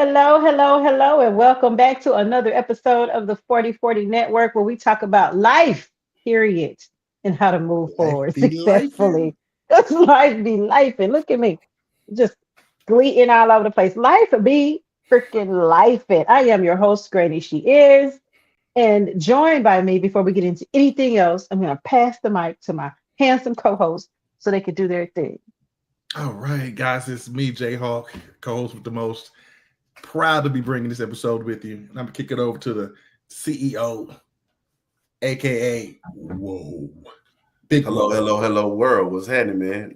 Hello, and welcome back to another episode of the 4040 Network where we talk about life, period, and how to move Life forward be life. successfully. Because life be life, and look at me, just gleating all over the place. Life be freaking life. And I am your host, Granny She Is, and joined by me before we get into anything else, I'm going to pass the mic to my handsome co host so they can do their thing. All right, guys, it's me, J Hawk, co-host with the most. Proud to be bringing this episode with you. And I'm gonna kick it over to the CEO, aka Whoa, Big Hello, Whoa. hello, world. What's happening, man?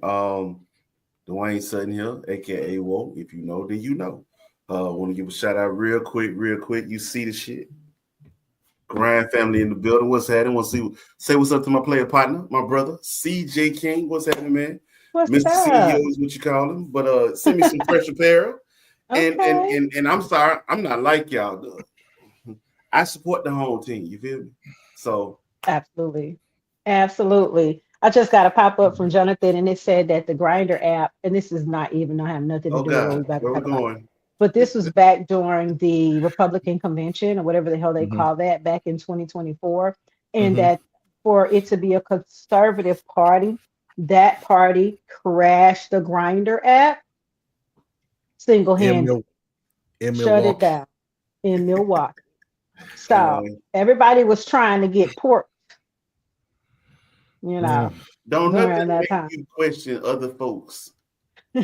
Dwayne Sutton here, aka Woe. If you know, then you know. Want to give a shout out real quick. You see the shit. Grand family in the building. What's happening? Want to say what's up to my player partner, my brother, CJ King. What's happening, man? What's Mr. CEO up? is what you call him. But send me some fresh apparel. And, and Okay. and and I'm sorry, I'm not like y'all. I support the home team. You feel me? So Absolutely. Absolutely. I just got a pop up from Jonathan and it said that the Grinder app, and this is not even, don't have nothing to oh do with what we're God, about to where we talk about, going? but this was back during the Republican convention or whatever the hell they Mm-hmm. call that back in 2024. And Mm-hmm. that for it to be a conservative party, that party crashed the Grinder app single In, handed, shut it Milwaukee. down in Milwaukee. Hey So man, everybody was trying to get pork, you Mm. know, don't nothing during that make time. you question other folks'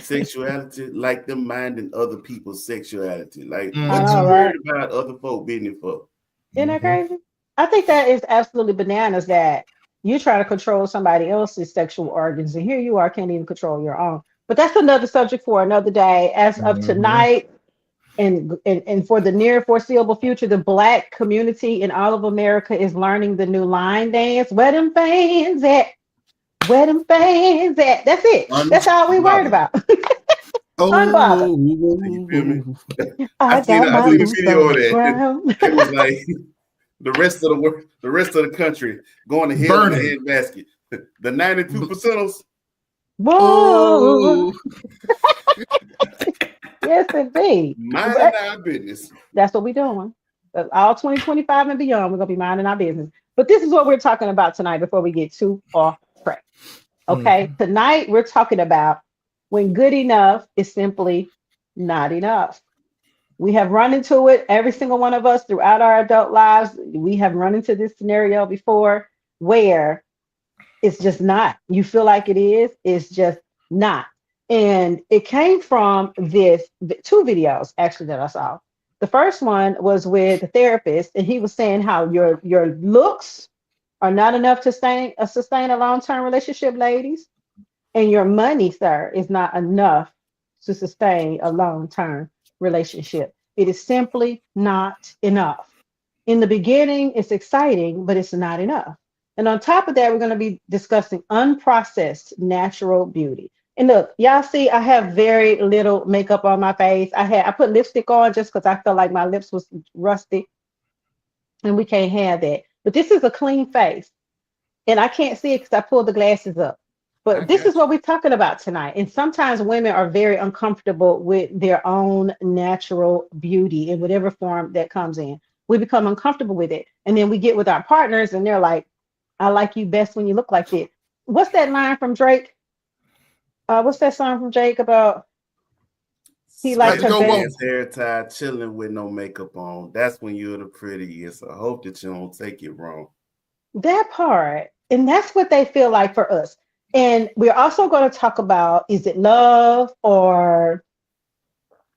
sexuality like them minding other people's sexuality. Like, I what Mm-hmm. know, you right? worried about other folk being for? Isn't that Mm-hmm. crazy? I think that is absolutely bananas that you try to control somebody else's sexual organs, and here you are, can't even control your own. But that's another subject for another day. As of Mm-hmm. tonight, and for the near foreseeable future, the Black community in all of America is learning the new line dance. Where them fans at? Where them fans at? That's it. That's all we worried Unbothered. about. Unbothered. You feel me? Oh, I got I my seen a boots video on of the that. ground. It was like the rest of the country going to hell in a burning. handbasket. The 92 B- percenters. Whoa. Oh, Yes, indeed. Minding But our business. that's what we're doing. All 2025 and beyond, we're going to be minding our business. But this is what we're talking about tonight before we get too off track. Okay. mm-hmm. Tonight, we're talking about when good enough is simply not enough. We have run into it, every single one of us throughout our adult lives. We have run into this scenario before where it's just not. You feel like it is, it's just not. And it came from two videos actually that I saw. The first one was with a therapist, and he was saying how your looks are not enough to sustain a long-term relationship, ladies, and your money, sir, is not enough to sustain a long-term relationship. It is simply not enough. In the beginning, it's exciting, but it's not enough. And on top of that, we're going to be discussing unprocessed natural beauty. And look, y'all see, I have very little makeup on my face. I put lipstick on just because I felt like my lips was rusty, and we can't have that. But this is a clean face, and I can't see it because I pulled the glasses up. I But this is got you. what we're talking about tonight. And sometimes women are very uncomfortable with their own natural beauty in whatever form that comes in. We become uncomfortable with it. And then we get with our partners and they're like, I like you best when you look like this. What's that line from Drake? What's that song from Drake about he Got likes to her Sweaty go, best? Whoa. ass hair tie, chilling with no makeup on. That's when you're the prettiest. I hope that you don't take it wrong. That part. And that's what they feel like for us. And we're also going to talk about, is it love or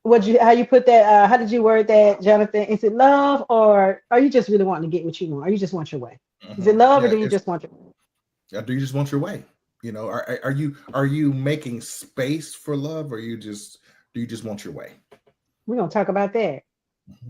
how you put that, how did you word that, Jonathan? Is it love or are you just really wanting to get what you want? Or you just want your way? Is Mm-hmm. it love or Yeah, do you it's. just want your Do you just want your way? Are you making space for love, or do you just want your way? We're gonna talk about that.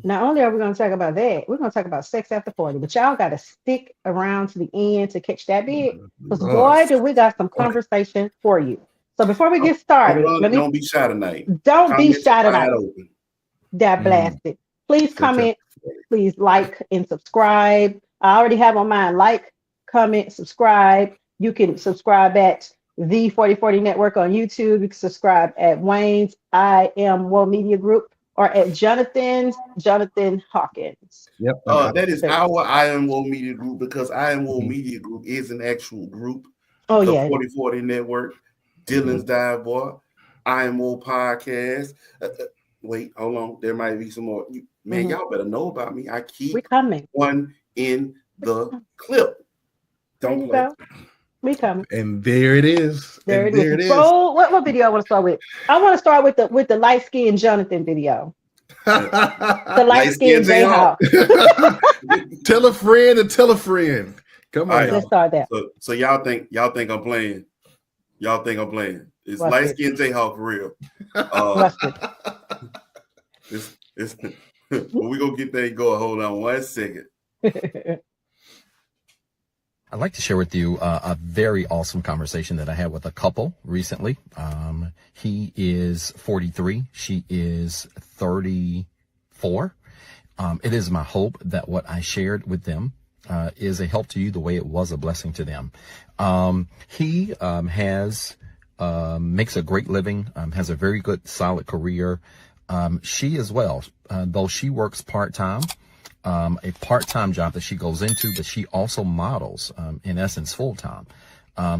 Not only are we gonna talk about that, we're gonna talk about sex after 40, but y'all gotta stick around to the end to catch that bit. Because Oh, boy, do we got some on it. conversation for you. So before we Don't, get don't started, run. let me Don't be shy tonight. don't be Comments shy wide tonight. open. That Mm, blasted. Please sex after comment, please like and subscribe. I already have on mine. Like, comment, subscribe. You can subscribe at the 4040 Network on YouTube. You can subscribe at Wayne's I Am World Media Group or at Jonathan Hawkins. Yep. That is Okay. our IMO Media Group, because IMO Mhm. Media Group is an actual group. Oh The yeah. 4040 Network, Dylan's Dive Boy, IMO Podcast. Wait, hold on. There might be some more. Man, y'all better know about me. I We keep coming. one in the clip. There Don't you play. go. We coming. And there it is. There And it is. there it is. So what video I want to start with? I want to start with the light skinned Jonathan video. The light Light skin skinned Jayhawk. Jayhawk. Tell a friend and tell a friend. Come All on, right. Let's y'all. start there. So y'all think I'm playing. Y'all think I'm playing. It's Watch light this. skin Jayhawk for real. Watch It's but we gonna get that going. Hold on 1 second. this. I'd like to share with you a very awesome conversation that I had with a couple recently. He is 43. She is 34. It is my hope that what I shared with them is a help to you the way it was a blessing to them. He makes a great living, has a very good, solid career. She as well, though she works part-time, a part-time job that she goes into, but she also models, in essence, full-time.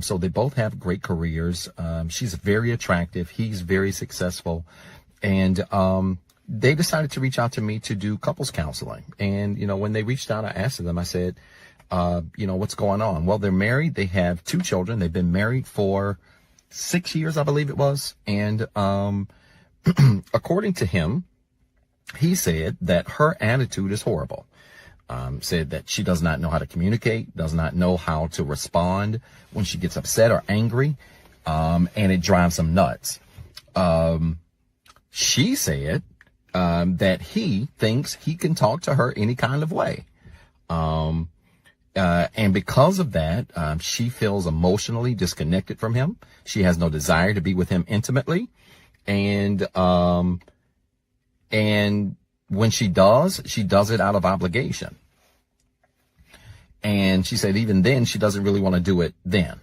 So they both have great careers. She's very attractive. He's very successful. And they decided to reach out to me to do couples counseling. And, when they reached out, I asked them, I said, what's going on? Well, they're married. They have 2 children. They've been married for 6 years, I believe it was. And according to him, he said that her attitude is horrible. Said that she does not know how to communicate, does not know how to respond when she gets upset or angry, and it drives him nuts. She said that he thinks he can talk to her any kind of way. And because of that, she feels emotionally disconnected from him. She has no desire to be with him intimately. And when she does it out of obligation. And she said even then, she doesn't really want to do it then.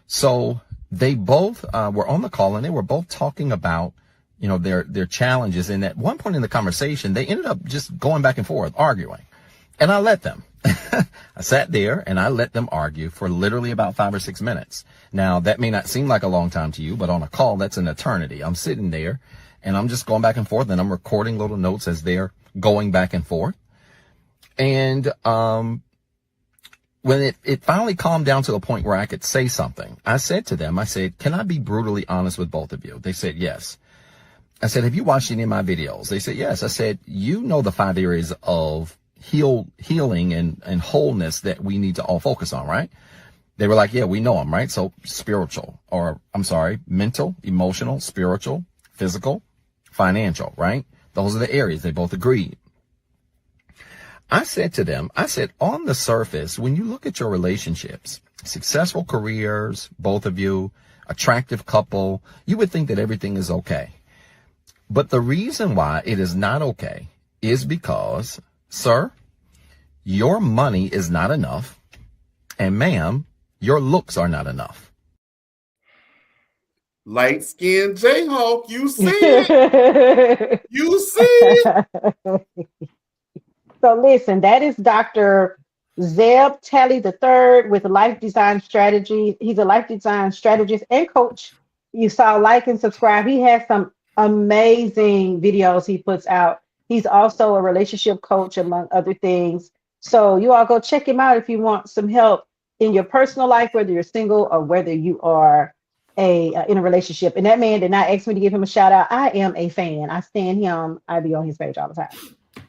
So they both were on the call, and they were both talking about, their challenges. And at one point in the conversation, they ended up just going back and forth, arguing. And I let them. I sat there and I let them argue for literally about 5 or 6 minutes. Now, that may not seem like a long time to you, but on a call, that's an eternity. I'm sitting there and I'm just going back and forth, and I'm recording little notes as they're going back and forth. And when it finally calmed down to a point where I could say something, I said to them, I said, can I be brutally honest with both of you? They said, yes. I said, have you watched any of my videos? They said, yes. I said, the 5 areas of healing and wholeness that we need to all focus on, right? They were like, yeah, we know them, right? So mental, emotional, spiritual, physical, financial, right? Those are the areas. They both agreed. I said to them, on the surface, when you look at your relationships, successful careers, both of you, attractive couple, you would think that everything is okay. But the reason why it is not okay is because, sir, your money is not enough, and ma'am, your looks are not enough. Light skinned Jayhawk, you see it. You see it. So listen, that is Dr. Zeb Talley III with Life Design Strategy. He's a life design strategist and coach. You saw like and subscribe. He has some amazing videos he puts out. He's also a relationship coach, among other things. So you all go check him out if you want some help in your personal life, whether you're single or whether you are in a relationship. And that man did not ask me to give him a shout out. I am a fan. I stand him. I be on his page all the time.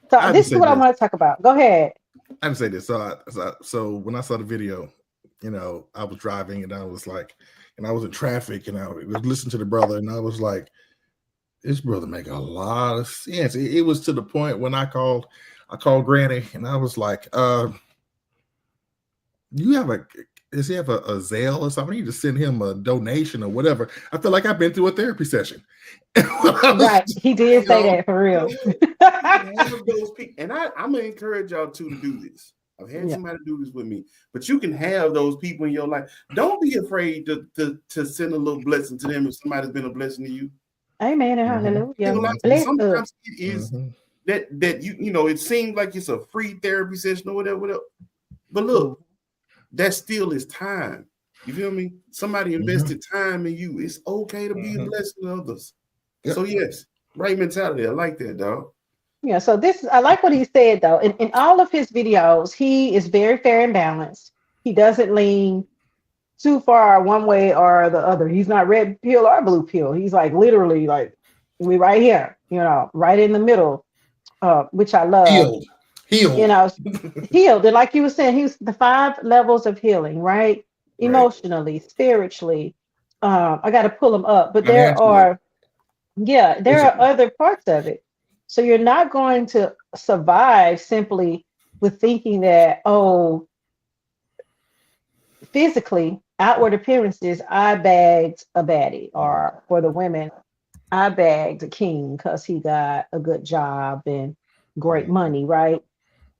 So this is what I want to talk about. Go ahead. I have to say this. So when I saw the video, I was driving and I was like, and I was in traffic and I was listening to the brother and I was like, this brother make a lot of sense. It was to the point when I called Granny and I was like, does he have a Zelle or something? I need to send him a donation or whatever. I feel like I've been through a therapy session. Right. He did say that for real. Those people, and I'm going to encourage y'all to do this. I've had somebody do this with me, but you can have those people in your life. Don't be afraid to send a little blessing to them if somebody's been a blessing to you. Amen and hallelujah. Bless us. Sometimes it is that you know it seems like it's a free therapy session or whatever. But look, that still is time. You feel me? Somebody invested time in you. It's okay to be a blessing to others. Yep. So yes, right mentality. I like that, dog. Yeah, so this, I like what he said though. In all of his videos, he is very fair and balanced. He doesn't lean too far one way or the other. He's not red pill or blue pill. He's like literally like we right here, you know, right in the middle, which I love. Healed. You know, healed. And like you were saying, he's the 5 levels of healing, right? Emotionally, spiritually. I got to pull them up, but there are other parts of it. So you're not going to survive simply with thinking that, oh, physically, outward appearances, I bagged a baddie, or for the women, I bagged a king because he got a good job and great money, right?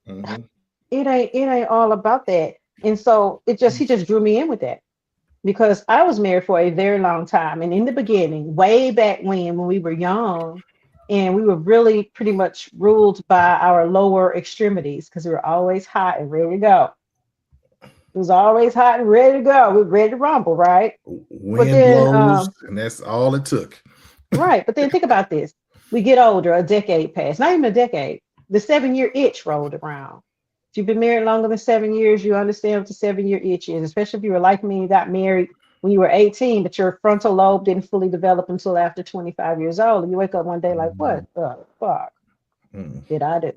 It ain't all about that. And so he just drew me in with that because I was married for a very long time. And in the beginning, way back when we were young, and we were really pretty much ruled by our lower extremities because we were always hot and ready to go. It was always hot and ready to go. We were ready to rumble, right? Wind blows, and that's all it took. Right. But then think about this. We get older, a decade passed, not even a decade. The 7-year itch rolled around. If you've been married longer than 7 years, you understand what the 7-year itch is, especially if you were like me, you got married when you were 18, but your frontal lobe didn't fully develop until after 25 years old. And you wake up one day like, what the fuck did I do?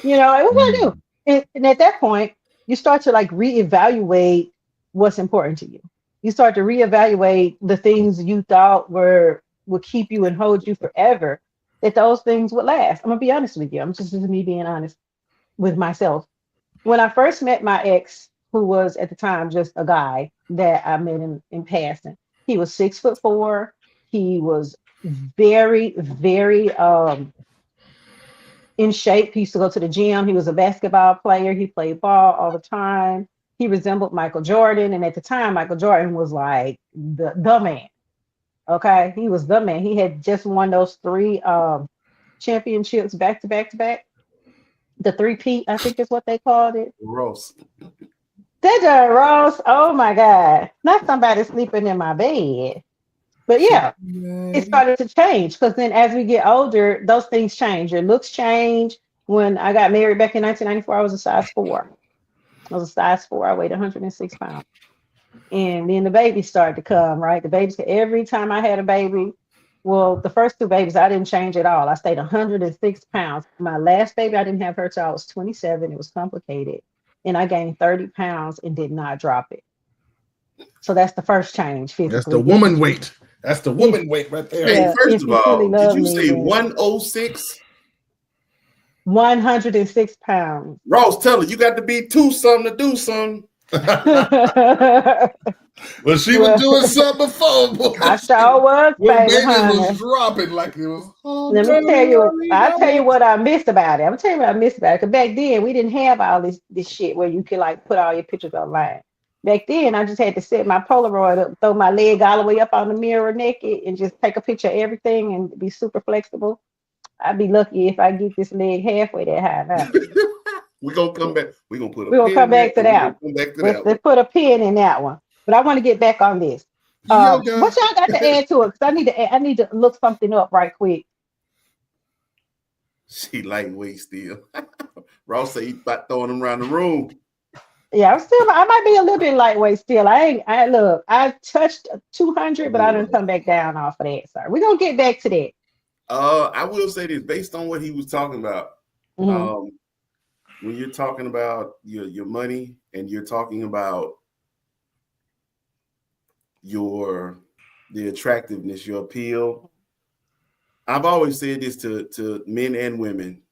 You know, what did I do? And at that point, you start to like reevaluate what's important to you. You start to reevaluate the things you thought would keep you and hold you forever, that those things would last. I'm gonna be honest with you. I'm just me being honest with myself. When I first met my ex, who was at the time just a guy that I met in passing, he was 6'4". He was very, very in shape. He used to go to the gym. He was a basketball player. He played ball all the time. He resembled Michael Jordan. And at the time, Michael Jordan was like the man. Okay. He was the man. He had just won those 3 championships back to back to back. The 3-peat, I think is what they called it. Ross. That Ross. Oh my God. Not somebody sleeping in my bed. But yeah, it started to change because then as we get older, those things change. Your looks change. When I got married back in 1994, I was a size 4. I was a size 4. I weighed 106 pounds. And then the babies started to come, right? The babies, every time I had a baby, well, the first 2 babies, I didn't change at all. I stayed 106 pounds. My last baby, I didn't have her till I was 27. It was complicated. And I gained 30 pounds and did not drop it. So that's the first change physically. That's the woman weight. That's the woman weight right there. Hey, first of all, did you say 106? 106 pounds. Ross, tell her you got to be 2 something to do something. Well, she was doing something before. Boy. I sure was, baby. Baby was dropping like it was. Let me tell you. I'll tell you what I missed about it. I'm telling you what I missed about it. Because back then we didn't have all this shit where you could like put all your pictures online. Back then, I just had to set my Polaroid up, throw my leg all the way up on the mirror naked, and just take a picture of everything and be super flexible. I'd be lucky if I get this leg halfway that high now. We're gonna come back. We're gonna put. We're gonna come back to that. Let's put a pin in that one. But I want to get back on this. What y'all got to add to it? Because I need to look something up right quick. She lightweight still. Ross said he's about throwing them around the room. Yeah, I might be a little bit lightweight still. I touched 200, but I didn't come back down off of that. Sorry. We're gonna get back to that. I will say this based on what he was talking about. When you're talking about your money and you're talking about the attractiveness, your appeal. I've always said this to men and women.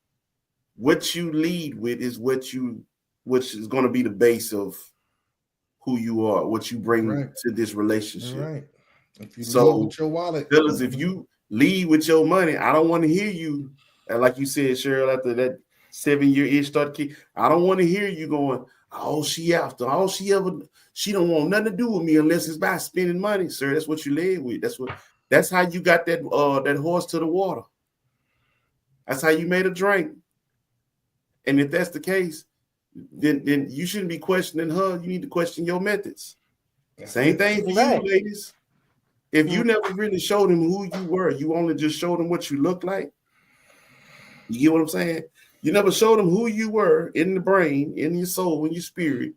What you lead with is which is going to be the base of who you are, what you bring to this relationship. Right. If you lead with your wallet. Fellas, if you lead with your money, I don't want to hear you, like you said, Cheryl, after that 7-year itch started, I don't want to hear you going, she don't want nothing to do with me unless it's by spending money, sir. That's what you led with. That's That's how you got that that horse to the water. That's how you made a drink. And if that's the case, then you shouldn't be questioning her. You need to question your methods. Same thing for you, ladies. If you never really showed him who you were, you only just showed him what you look like. You get what I'm saying? You never showed him who you were in the brain, in your soul, in your spirit.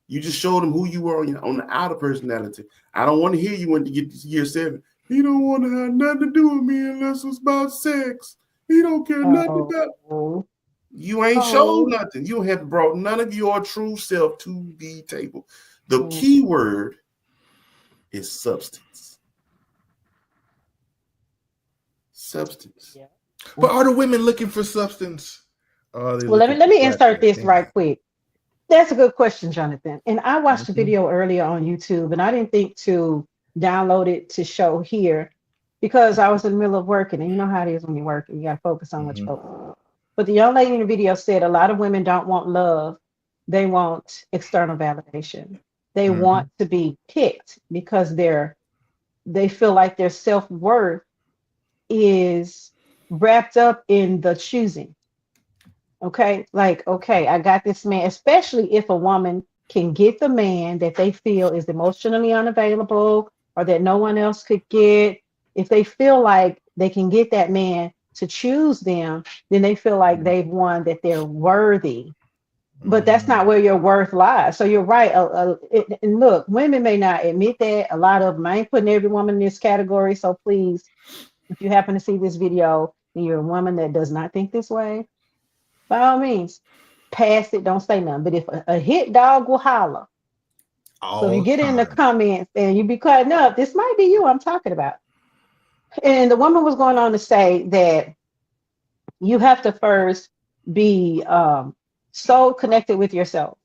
You just showed him who you were on the outer personality. I don't want to hear you when you get to year 7. He don't want to have nothing to do with me unless it's about sex. He don't care nothing about. You ain't showed nothing. You have brought none of your true self to the table. The key word is substance. Substance. Yeah. But are the women looking for substance? Well, let me insert this right quick. That's a good question, Jonathan. And I watched a video earlier on YouTube, and I didn't think to download it to show here because I was in the middle of working. And you know how it is when you're working, you got to focus on what you focus on. But the young lady in the video said a lot of women don't want love. They want external validation. They want to be picked because they feel like their self-worth is wrapped up in the choosing. Okay, like, okay, I got this man, especially if a woman can get the man that they feel is emotionally unavailable or that no one else could get. If they feel like they can get that man to choose them, then they feel like they've won, that they're worthy. But that's not where your worth lies. So you're right. And look, women may not admit that. A lot of them, I ain't putting every woman in this category. So please, if you happen to see this video and you're a woman that does not think this way, by all means, pass it, don't say nothing. But if a hit dog will holler. So if you get in the comments and you be cutting up, this might be you I'm talking about. And the woman was going on to say that you have to first be so connected with yourself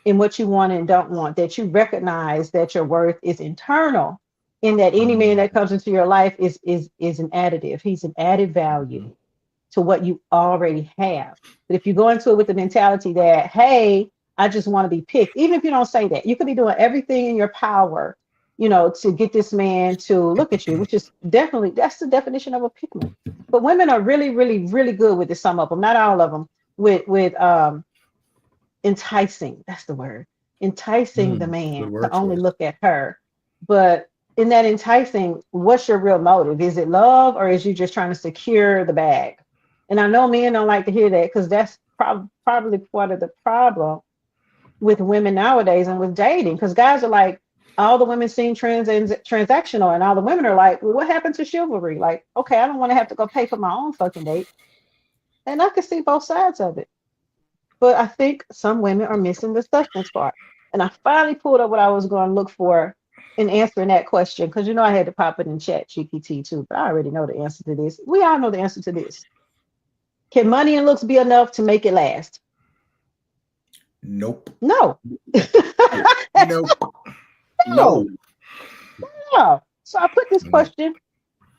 in what you want and don't want, that you recognize that your worth is internal, and that any man that comes into your life is an additive. He's an added value to what you already have. But if you go into it with the mentality that, hey, I just want to be picked, even if you don't say that, you could be doing everything in your power, to get this man to look at you, which is definitely, that's the definition of a pickman. But women are really, really, really good with this. Some of them, not all of them, with enticing. That's the word. Enticing the man to only look at her. But in that enticing, what's your real motive? Is it love, or is you just trying to secure the bag? And I know men don't like to hear that, because that's probably part of the problem with women nowadays and with dating, because guys are like, all the women seem transactional, and all the women are like, well, what happened to chivalry? Like, okay, I don't want to have to go pay for my own fucking date. And I can see both sides of it. But I think some women are missing the substance part. And I finally pulled up what I was going to look for in answering that question, because I had to pop it in chat GPT too, but I already know the answer to this. We all know the answer to this. Can money and looks be enough to make it last? Nope. No. Nope. No. So I put this question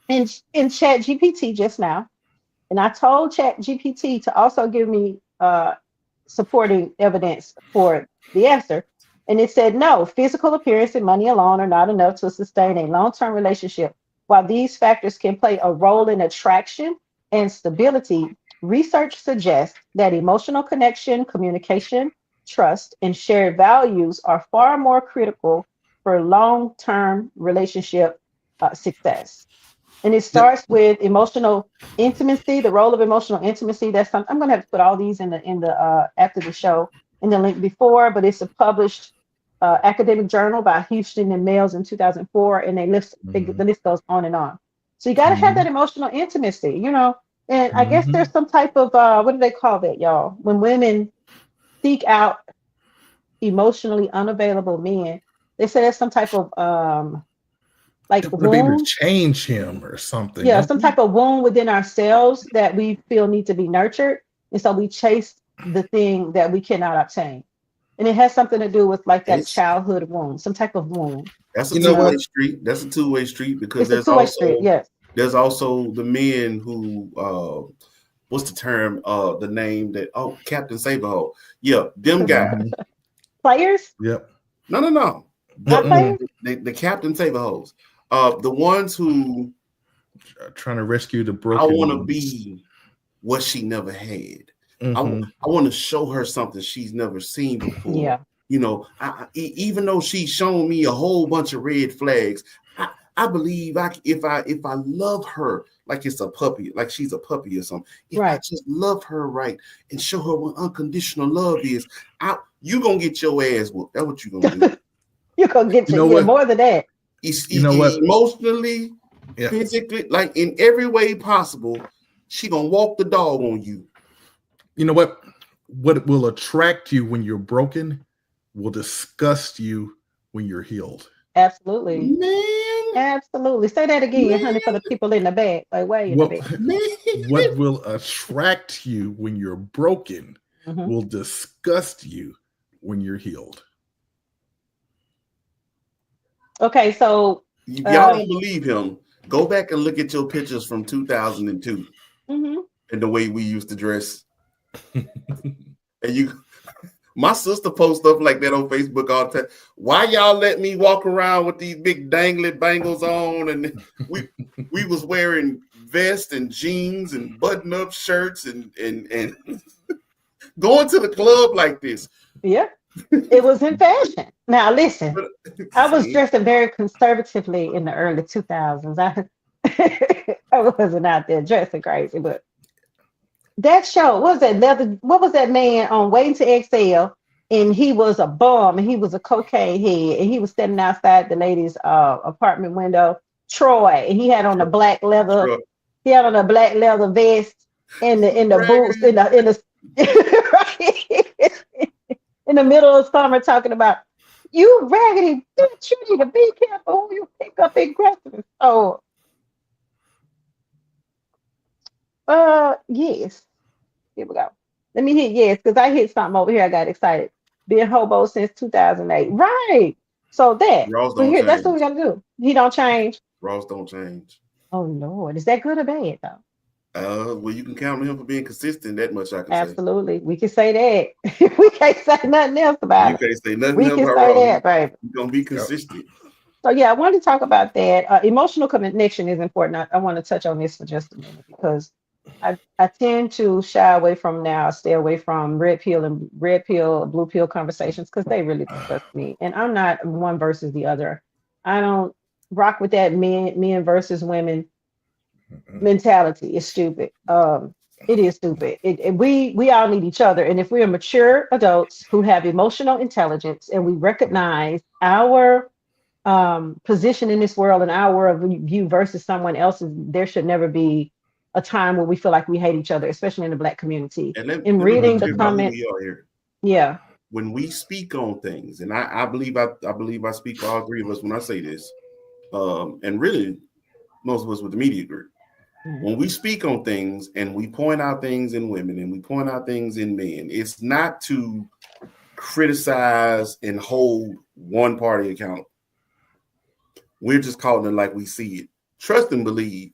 in chat GPT just now, and I told chat GPT to also give me supporting evidence for the answer. And it said, no, physical appearance and money alone are not enough to sustain a long-term relationship. While these factors can play a role in attraction and stability, research suggests that emotional connection, communication, trust, and shared values are far more critical for long-term relationship success. And it starts with emotional intimacy, the role of emotional intimacy. That's something I'm going to have to put all these in the after the show in the link before, but it's a published academic journal by Houston and Males in 2004, and the list goes on and on. So you got to have that emotional intimacy, and I guess there's some type of what do they call that, y'all? When women seek out emotionally unavailable men, they say there's some type of like wound, to change him or something. Yeah, some type of wound within ourselves that we feel need to be nurtured, and so we chase the thing that we cannot obtain, and it has something to do with like that childhood wound, some type of wound. That's a two-way street. That's a two-way street, because there's also the men who what's the term? The name that Captain Saberhole. Yeah, them guys. Players? Yep. No. The Captain Saberholes. The ones who trying to rescue the I broken. want to be what she never had. Mhm. I want to show her something she's never seen before. Yeah. You know, even though she's shown me a whole bunch of red flags, I believe if I love her like it's a puppy, like she's a puppy or something, if I Right. just love her right and show her what unconditional love is, you gonna get your ass whooped. That's what you gonna do. You're gonna get You know yeah, what? more than that. You know what? Emotionally, Yeah. physically, like in every way possible, she gonna walk the dog on you. You know what? What will attract you when you're broken will disgust you when you're healed. Absolutely. Man, Absolutely. Say that again, honey, for the people in the back. Like way in the What, back. man. what will attract you when you're broken Mhm. will disgust you when you're healed. Okay, so If y'all don't believe him, go back and look at your pictures from 2002 mhm. and the way we used to dress. And my sister posts stuff like that on Facebook all the time. Why y'all let me walk around with these big dangly bangles on? And we was wearing vests and jeans and button-up shirts and going to the club like this. Yeah. It was in fashion. Now listen, I was See? dressing very conservatively in the early 2000s. I wasn't out there dressing crazy, but that show, what was that leather? What was that man on Waiting to Exhale? And he was a bum and he was a cocaine head and he was standing outside the lady's apartment window. Troy, and he had on a black leather. Troy. He had on a black leather vest and the boots in the right in the middle of summer talking about you raggedy bitch. You need to be careful who you pick up in Christmas. Oh, yes. Here we go. Let me hit yes, because I hit something over here. I got excited. Been hobo since 2008. Right. So that. Ross So don't here, that's what we change. gotta do. He don't change. Ross don't change. Oh Lord. Is that good or bad though? Well, you can count on him for being consistent. That much I can say. Absolutely. We can say that. We can't say nothing else about You it. can't say nothing We else can about say Ross. that, baby. He's gonna be consistent. So yeah, I wanted to talk about that. Emotional connection is important. I want to touch on this for just a minute because I tend to shy away from now, stay away from red pill, blue pill conversations because they really disgust me. And I'm not one versus the other. I don't rock with that men versus women mentality. It's stupid. It is stupid. We all need each other. And if we are mature adults who have emotional intelligence and we recognize our position in this world and our view versus someone else's, there should never be a time where we feel like we hate each other, especially in the Black community. And let In me be reading the clear about who comment, we are here. yeah, When we speak on things, and I believe I speak for all three of us when I say this, and really most of us with the media group. When we speak on things and we point out things in women and we point out things in men, it's not to criticize and hold one party accountable. We're just calling it like we see it. Trust and believe.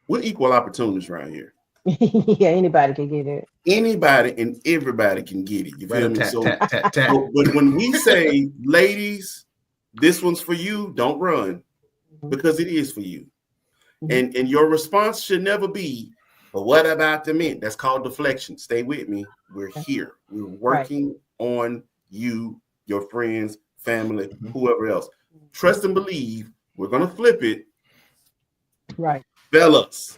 We're equal opportunities around here. yeah, anybody can get it. Anybody and everybody can get it. You feel me? Tat, So, tat, tat, tat. but when we say, ladies, this one's for you, don't run, because it is for you. And your response should never be, but what about the men? That's called deflection. Stay with me. We're here. We're working on you, your friends, family, whoever else. Trust and believe. We're going to flip it. Right. Fellas,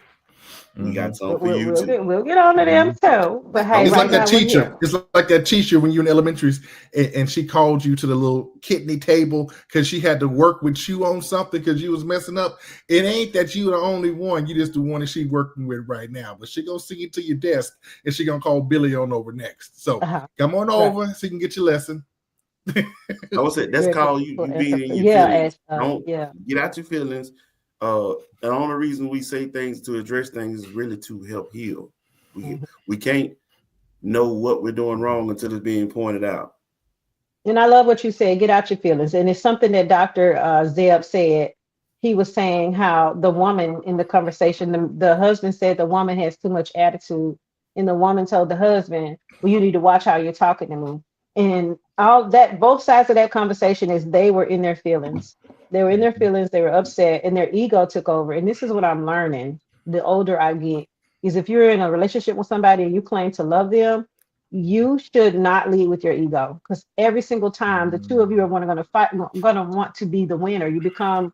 we got something for you too. We'll get on to them too. But hey, It's right like that now we're teacher. here. It's like that teacher when you're in elementary and she called you to the little kidney table because she had to work with you on something because you was messing up. It ain't that you the only one. You just the one that she working with right now. But she gonna see you to your desk and she gonna call Billy on over next. So come on over so you can get your lesson. I would say that's called you being in your feelings. Don't get out your feelings. The only reason we say things to address things is really to help heal. We can't know what we're doing wrong until it's being pointed out. And I love what you said, get out your feelings. And it's something that Dr. Zeb said. He was saying how the woman in the conversation, the husband said the woman has too much attitude. And the woman told the husband, well, you need to watch how you're talking to me. And all that, both sides of that conversation is they were in their feelings. They were in their feelings, they were upset, and their ego took over. And this is what I'm learning the older I get is if you're in a relationship with somebody and you claim to love them, you should not lead with your ego. Because every single time the two of you are going to fight, going to want to be the winner. You become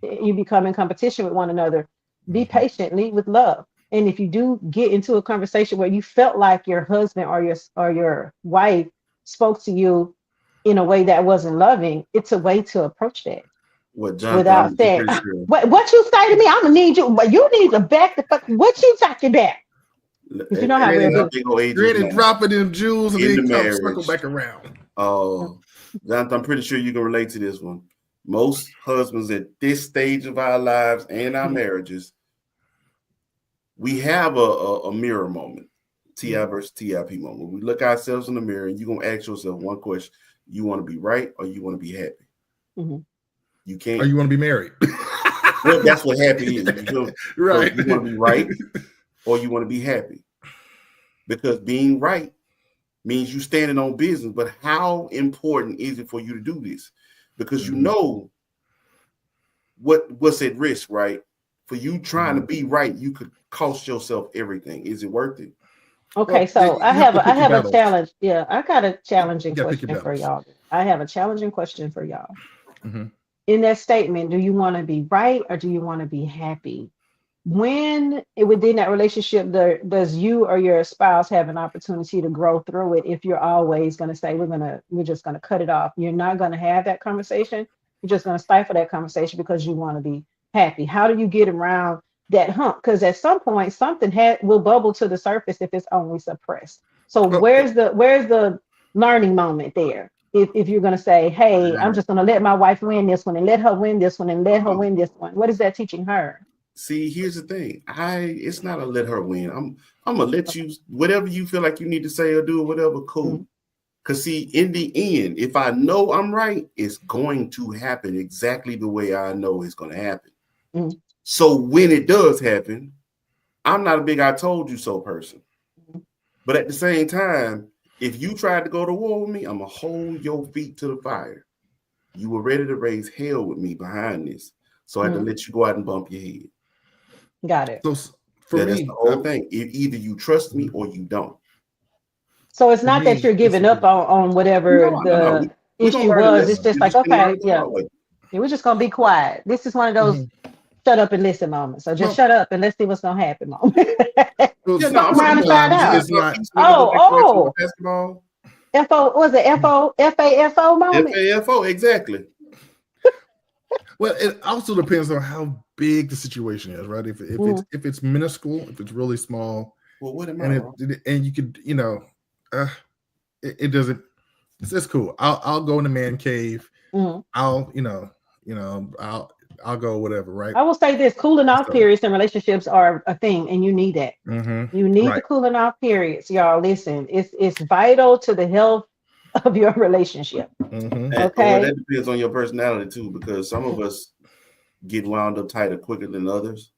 in competition with one another. Be patient, lead with love. And if you do get into a conversation where you felt like your husband or your wife spoke to you in a way that wasn't loving, it's a way to approach that What, Jonathan? without I'm saying, pretty sure. what you say to me, I'm gonna need you, but you need to back the fuck. What you talking about? Because you know how we'll How do. big old age is Granny now dropping them jewels and in the then come circle marriage. back around. Jonathan, I'm pretty sure you can relate to this one. Most husbands at this stage of our lives and our marriages, we have a mirror moment, TI versus TIP moment. We look ourselves in the mirror and you're going to ask yourself one question. You want to be right or you want to be happy? Mm-hmm. You can't. Or you want to be married? Well, that's what happy is. Right. So you want to be right or you want to be happy. Because being right means you standing on business. But how important is it for you to do this? Because you know what's at risk, right? For you trying to be right, you could cost yourself everything. Is it worth it? Okay, Well, so you I have to have pick your a battles. challenge. Yeah, I got a challenging You gotta pick your question for battles. y'all. I have a challenging question for y'all. Mhm. In that statement, do you want to be right or do you want to be happy? When within that relationship, does you or your spouse have an opportunity to grow through it? If you're always going to say we're just going to cut it off, you're not going to have that conversation. You're just going to stifle that conversation because you want to be happy. How do you get around that hump? Because at some point, something will bubble to the surface if it's only suppressed. So Well, where's the learning moment there? If you're going to say, hey, I'm just going to let my wife win this one and let her win this one and let her win this one. What is that teaching her? See, here's the thing. It's not a let her win. I'm gonna let you whatever you feel like you need to say or do or whatever, cool. Because see, in the end, if I know I'm right, it's going to happen exactly the way I know it's going to happen. So when it does happen, I'm not a big I told you so person. But at the same time, if you tried to go to war with me, I'm going to hold your feet to the fire. You were ready to raise hell with me behind this. So I had to let you go out and bump your head. Got it. So for me, that's the whole thing. Either you trust me or you don't. So it's not that you're giving up on whatever the issue was. It's just like, okay, yeah, we're just gonna be quiet. This is one of those shut up and listen moments. So just shut up and let's see what's gonna happen moment. Fuck around and find out. It's not. Basketball. FO was it FAFO moment? FAFO, exactly. Well, it also depends on how big the situation is, right? If it's minuscule, if it's really small, well, what am and you could, it doesn't. It's cool. I'll go in the man cave. I'll go whatever, right? I will say this: cooling off periods in relationships are a thing, and you need that. You need the cooling off periods, y'all. Listen, it's vital to the health of your relationship. Okay, that depends on your personality too, because some of us get wound up tighter quicker than others.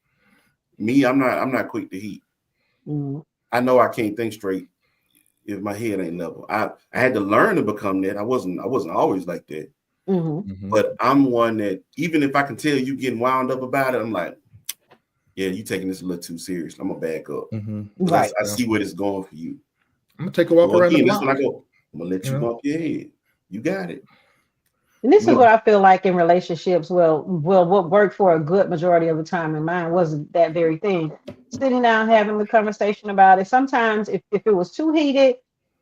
Me, I'm not quick to heat. I know I can't think straight if my head ain't level. I had to learn to become that. I wasn't always like that. But I'm one that even if I can tell you getting wound up about it, I'm like, yeah, you taking this a little too serious. I'm gonna back up. Right. I see where it's going for you. I'm gonna take a walk around the block. I'm gonna let you bump your head. You got it. And this is what I feel like in relationships. Well, what worked for a good majority of the time in mine wasn't that very thing. Sitting down, having a conversation about it. Sometimes if it was too heated,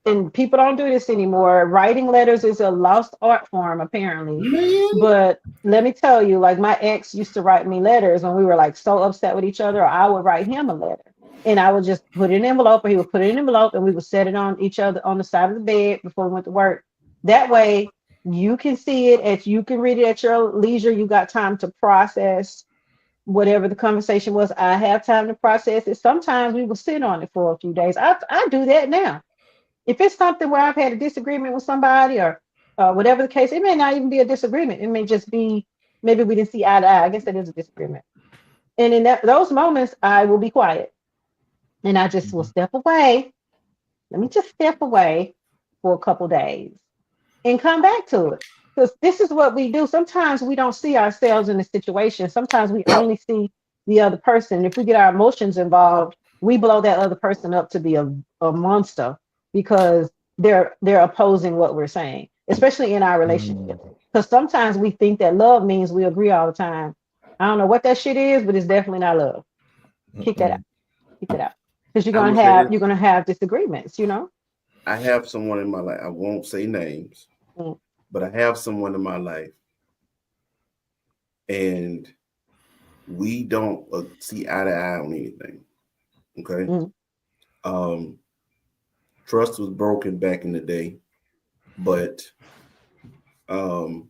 and people don't do this anymore, writing letters is a lost art form, apparently. But let me tell you, like my ex used to write me letters when we were like so upset with each other, or I would write him a letter. And I would just put it in an envelope, or he would put it in an envelope, and we would set it on each other on the side of the bed before we went to work. That way, you can see it, you can read it at your leisure. You got time to process whatever the conversation was. I have time to process it. Sometimes we will sit on it for a few days. I do that now. If it's something where I've had a disagreement with somebody or whatever the case, it may not even be a disagreement. It may just be maybe we didn't see eye to eye. I guess that is a disagreement. And in those moments, I will be quiet. And I just will step away. Let me just step away for a couple days and come back to it. Because this is what we do. Sometimes we don't see ourselves in the situation. Sometimes we only see the other person. If we get our emotions involved, we blow that other person up to be a monster because they're opposing what we're saying, especially in our Mm. relationships. Because sometimes we think that love means we agree all the time. I don't know what that shit is, but it's definitely not love. Kick that out. Mm-mm. Kick that out. Because I would say this. you're gonna have disagreements, you know? I have someone in my life. I won't say names, Mm, but I have someone in my life, and we don't see eye to eye on anything. Okay. mm, Um, Trust was broken back in the day, but um,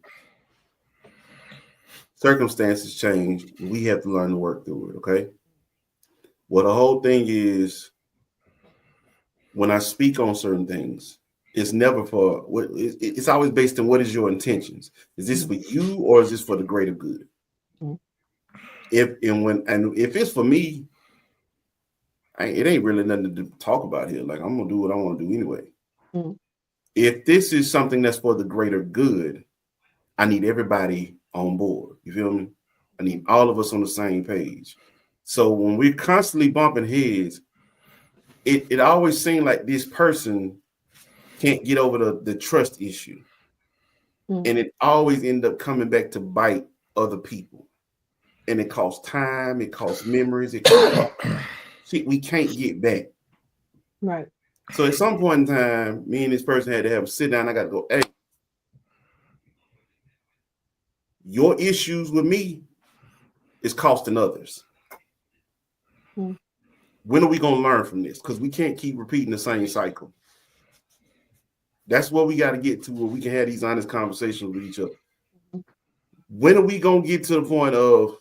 circumstances change. We have to learn to work through it. Okay. Well, the whole thing is when I speak on certain things, it's never for what it's always based on what is your intentions. Is this for you or is this for the greater good? mm, If it's for me, it ain't really nothing to talk about here. Like I'm gonna do what I want to do anyway. mm, If this is something that's for the greater good, I need everybody on board. You feel me? I need all of us on the same page. So when we're constantly bumping heads, it always seems like this person can't get over the trust issue. mm. And it always end up coming back to bite other people. And it costs time, it costs memories, it costs shit we can't get back. Right. So at some point in time, me and this person had to have a sit down. I got to go, hey, your issues with me is costing others. Mm. When are we going to learn from this? Because we can't keep repeating the same cycle. That's what we got to get to where we can have these honest conversations with each other. When are we going to get to the point of,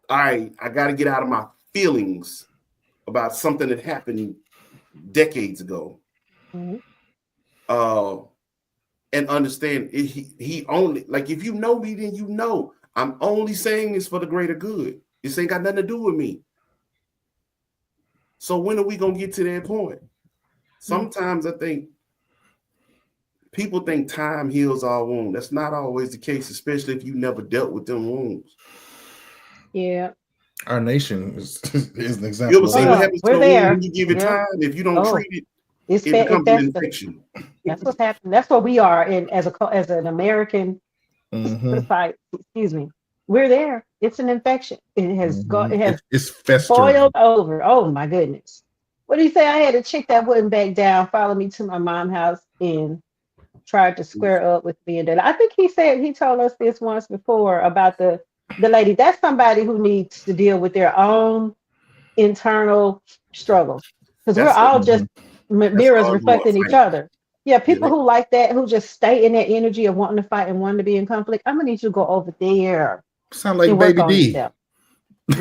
all right, I got to get out of my feelings about something that happened decades ago. Mm-hmm. And understand he only, like, if you know me, then you know I'm only saying this for the greater good. This ain't got nothing to do with me. So when are we going to get to that point? Sometimes I think people think time heals all wounds. That's not always the case, especially if you never dealt with them wounds. Yeah. Our nation is an You example ever of see Oh, what that. yeah. happens to We're a wound there. when you give it Yeah. time? If you don't Oh, treat it, it's it becomes an festers. infection. That's what's happening. That's what we are in as an American Mm-hmm. society. Excuse me. We're there. It's an infection. It has Mm-hmm. it has It's festering. boiled over. Oh my goodness. What do you say? I had a chick that wouldn't back down, follow me to my mom's house and tried to square up with me. And then I think he told us this once before about the lady. That's somebody who needs to deal with their own internal struggles because we're That's all Mm-hmm. just that's mirrors all you are reflecting each fighting. other. Yeah, Yeah, people who like that, who just stay in that energy of wanting to fight and wanting to be in conflict, I'm gonna need you to go over there Sound like and work Baby on D. yourself.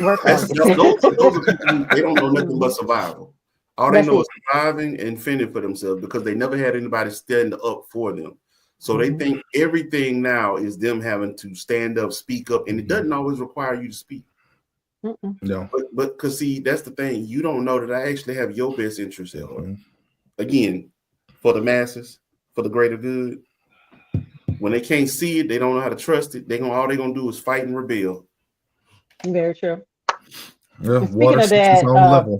Work on those it. are people who they don't know nothing but survival. All they That's know is it. surviving and fending for themselves because they never had anybody stand up for them. So they Mhm. think everything now is them having to stand up, speak up, and it doesn't always require you to speak. Mm-mm. No. But because see, that's the thing. You don't know that I actually have your best interest at heart. Mm-hmm. Again, for the masses, for the greater good. When they can't see it, they don't know how to trust it. All they're gonna do is fight and rebel. Very true. Yeah, And speaking water of seeks its that, own level.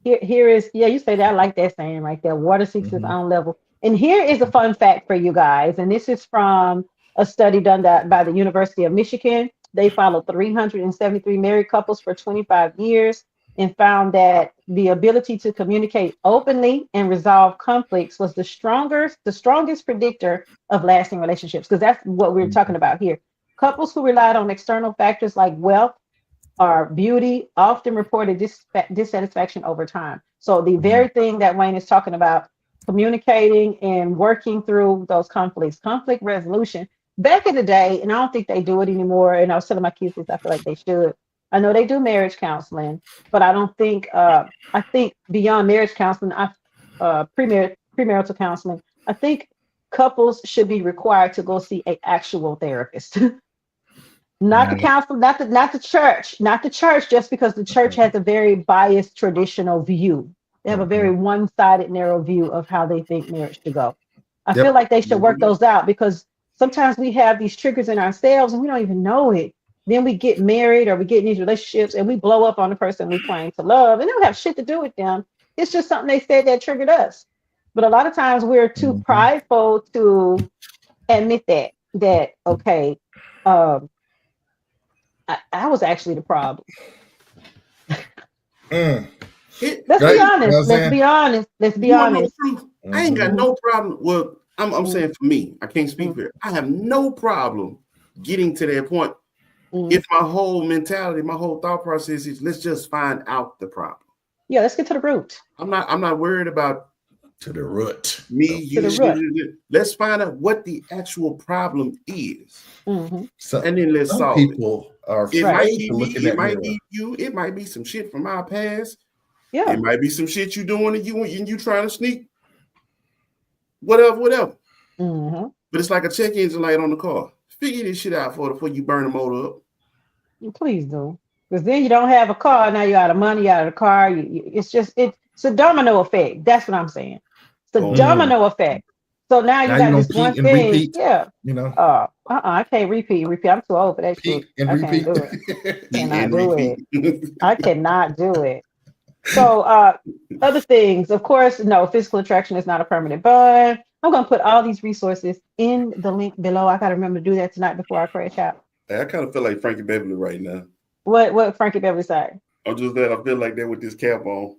here is, yeah, you say that. I like that saying right there. Water seeks its Mm-hmm. own level. And here is a fun fact for you guys. And this is from a study done by the University of Michigan. They followed 373 married couples for 25 years and found that the ability to communicate openly and resolve conflicts was the strongest predictor of lasting relationships. Because that's what we're talking about here. Couples who relied on external factors like wealth or beauty often reported dissatisfaction over time. So the very thing that Wayne is talking about, communicating and working through those conflict resolution. Back in the day, and I don't think they do it anymore. And I was telling my kids this, I feel like they should. I know they do marriage counseling, but I don't think. I think beyond marriage counseling, premarital counseling. I think couples should be required to go see an actual therapist. Not the Right. council, not the church, just because the church has a very biased traditional view. They have a very Mm-hmm. one-sided, narrow view of how they think marriage should go. I Yep. feel like they should work those out because sometimes we have these triggers in ourselves and we don't even know it. Then we get married or we get in these relationships and we blow up on the person we claim to love and they don't have shit to do with them. It's just something they said that triggered us. But a lot of times we're too prideful to admit that okay, um, I was actually the problem. Mm. Let's Right. be honest. You know what I'm Let's saying? be honest. Let's be You want to know honest. the truth? I ain't got no problem. Well, I'm saying for me, I can't speak for it. I have no problem getting to that point. If my whole mentality, my whole thought process is let's just find out the problem. Yeah, let's get to the root. I'm not worried about To the root. me. To the root. Let's find out what the actual problem is, So, and then let's some solve it. people are It afraid might to be look in me. It that might mirror. be you. It might be some shit from our past. Yeah. It might be some shit you doing and you trying to sneak. Whatever. But it's like a check engine light on the car. Figure this shit out before you burn the motor up. Please do. Because then you don't have a car. Now you're out of money, out of the car. It's a domino effect. That's what I'm saying. It's a domino effect. So now you got this one thing. Repeat, yeah. You know. I can't repeat. I'm too old for that shit. And I repeat. can't do it. Cannot do repeat. it. I cannot do it. So other things, of course, no, physical attraction is not a permanent bond. I'm gonna put all these resources in the link below. I gotta remember to do that tonight before I crash out. I kind of feel like Frankie Beverly right now. What Frankie Beverly say? I'm just that I feel like that with this cap on.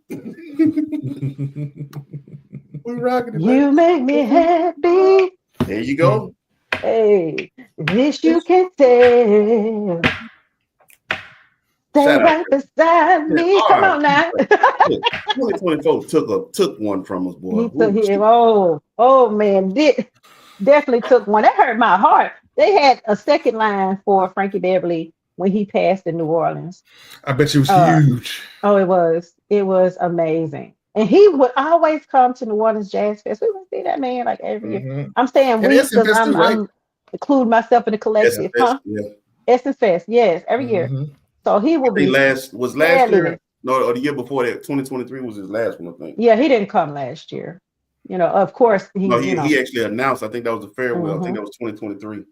We rocking it. You make me happy. There you go. Hey, this you can tell. Stay right beside me. Come on now. 2024 took one from us, boy. Oh man, definitely took one. That hurt my heart. They had a second line for Frankie Beverly when he passed in New Orleans. I bet you it was huge. Oh, it was. It was amazing. And he would always come to New Orleans Jazz Fest. We would see that man like every year. I'm saying we because I'm including myself in the collective. Essence Fest, yes, every year. So he will be last year. No, or the year before that, 2023 was his last one, I think. Yeah, he didn't come last year. You know, of course he actually announced. I think that was the farewell. I think that was 2023.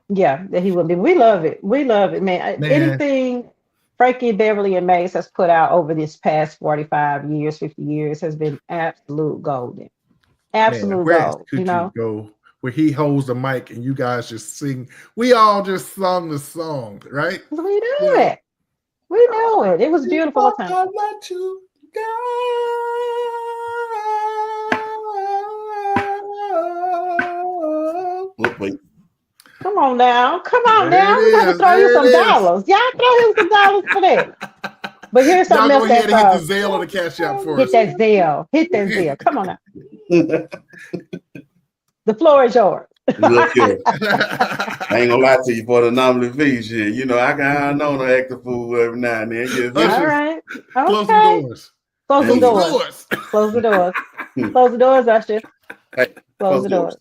Yeah, that he would be. We love it, man. Anything Frankie Beverly and Mace has put out over this past 45 years, 50 years has been absolute golden. Absolute gold. Could you go where he holds the mic and you guys just sing? We all just sung the song, right? We knew it. We knew it. It was beautiful. I let you go. Wait. Come on now. I'm going to throw you some dollars. Y'all throw him some dollars for that. But here's something else. Y'all go ahead and hit the Zelle or the Cash App for us. Hit that Zelle. Come on now. The floor is yours. Look here. I ain't gonna lie to you for the anomaly fee shit. You know, I know to act the fool every now and then. All right. Okay. Close the doors. Close the doors. Close the doors. Close the doors, Usher. Hey, close the doors.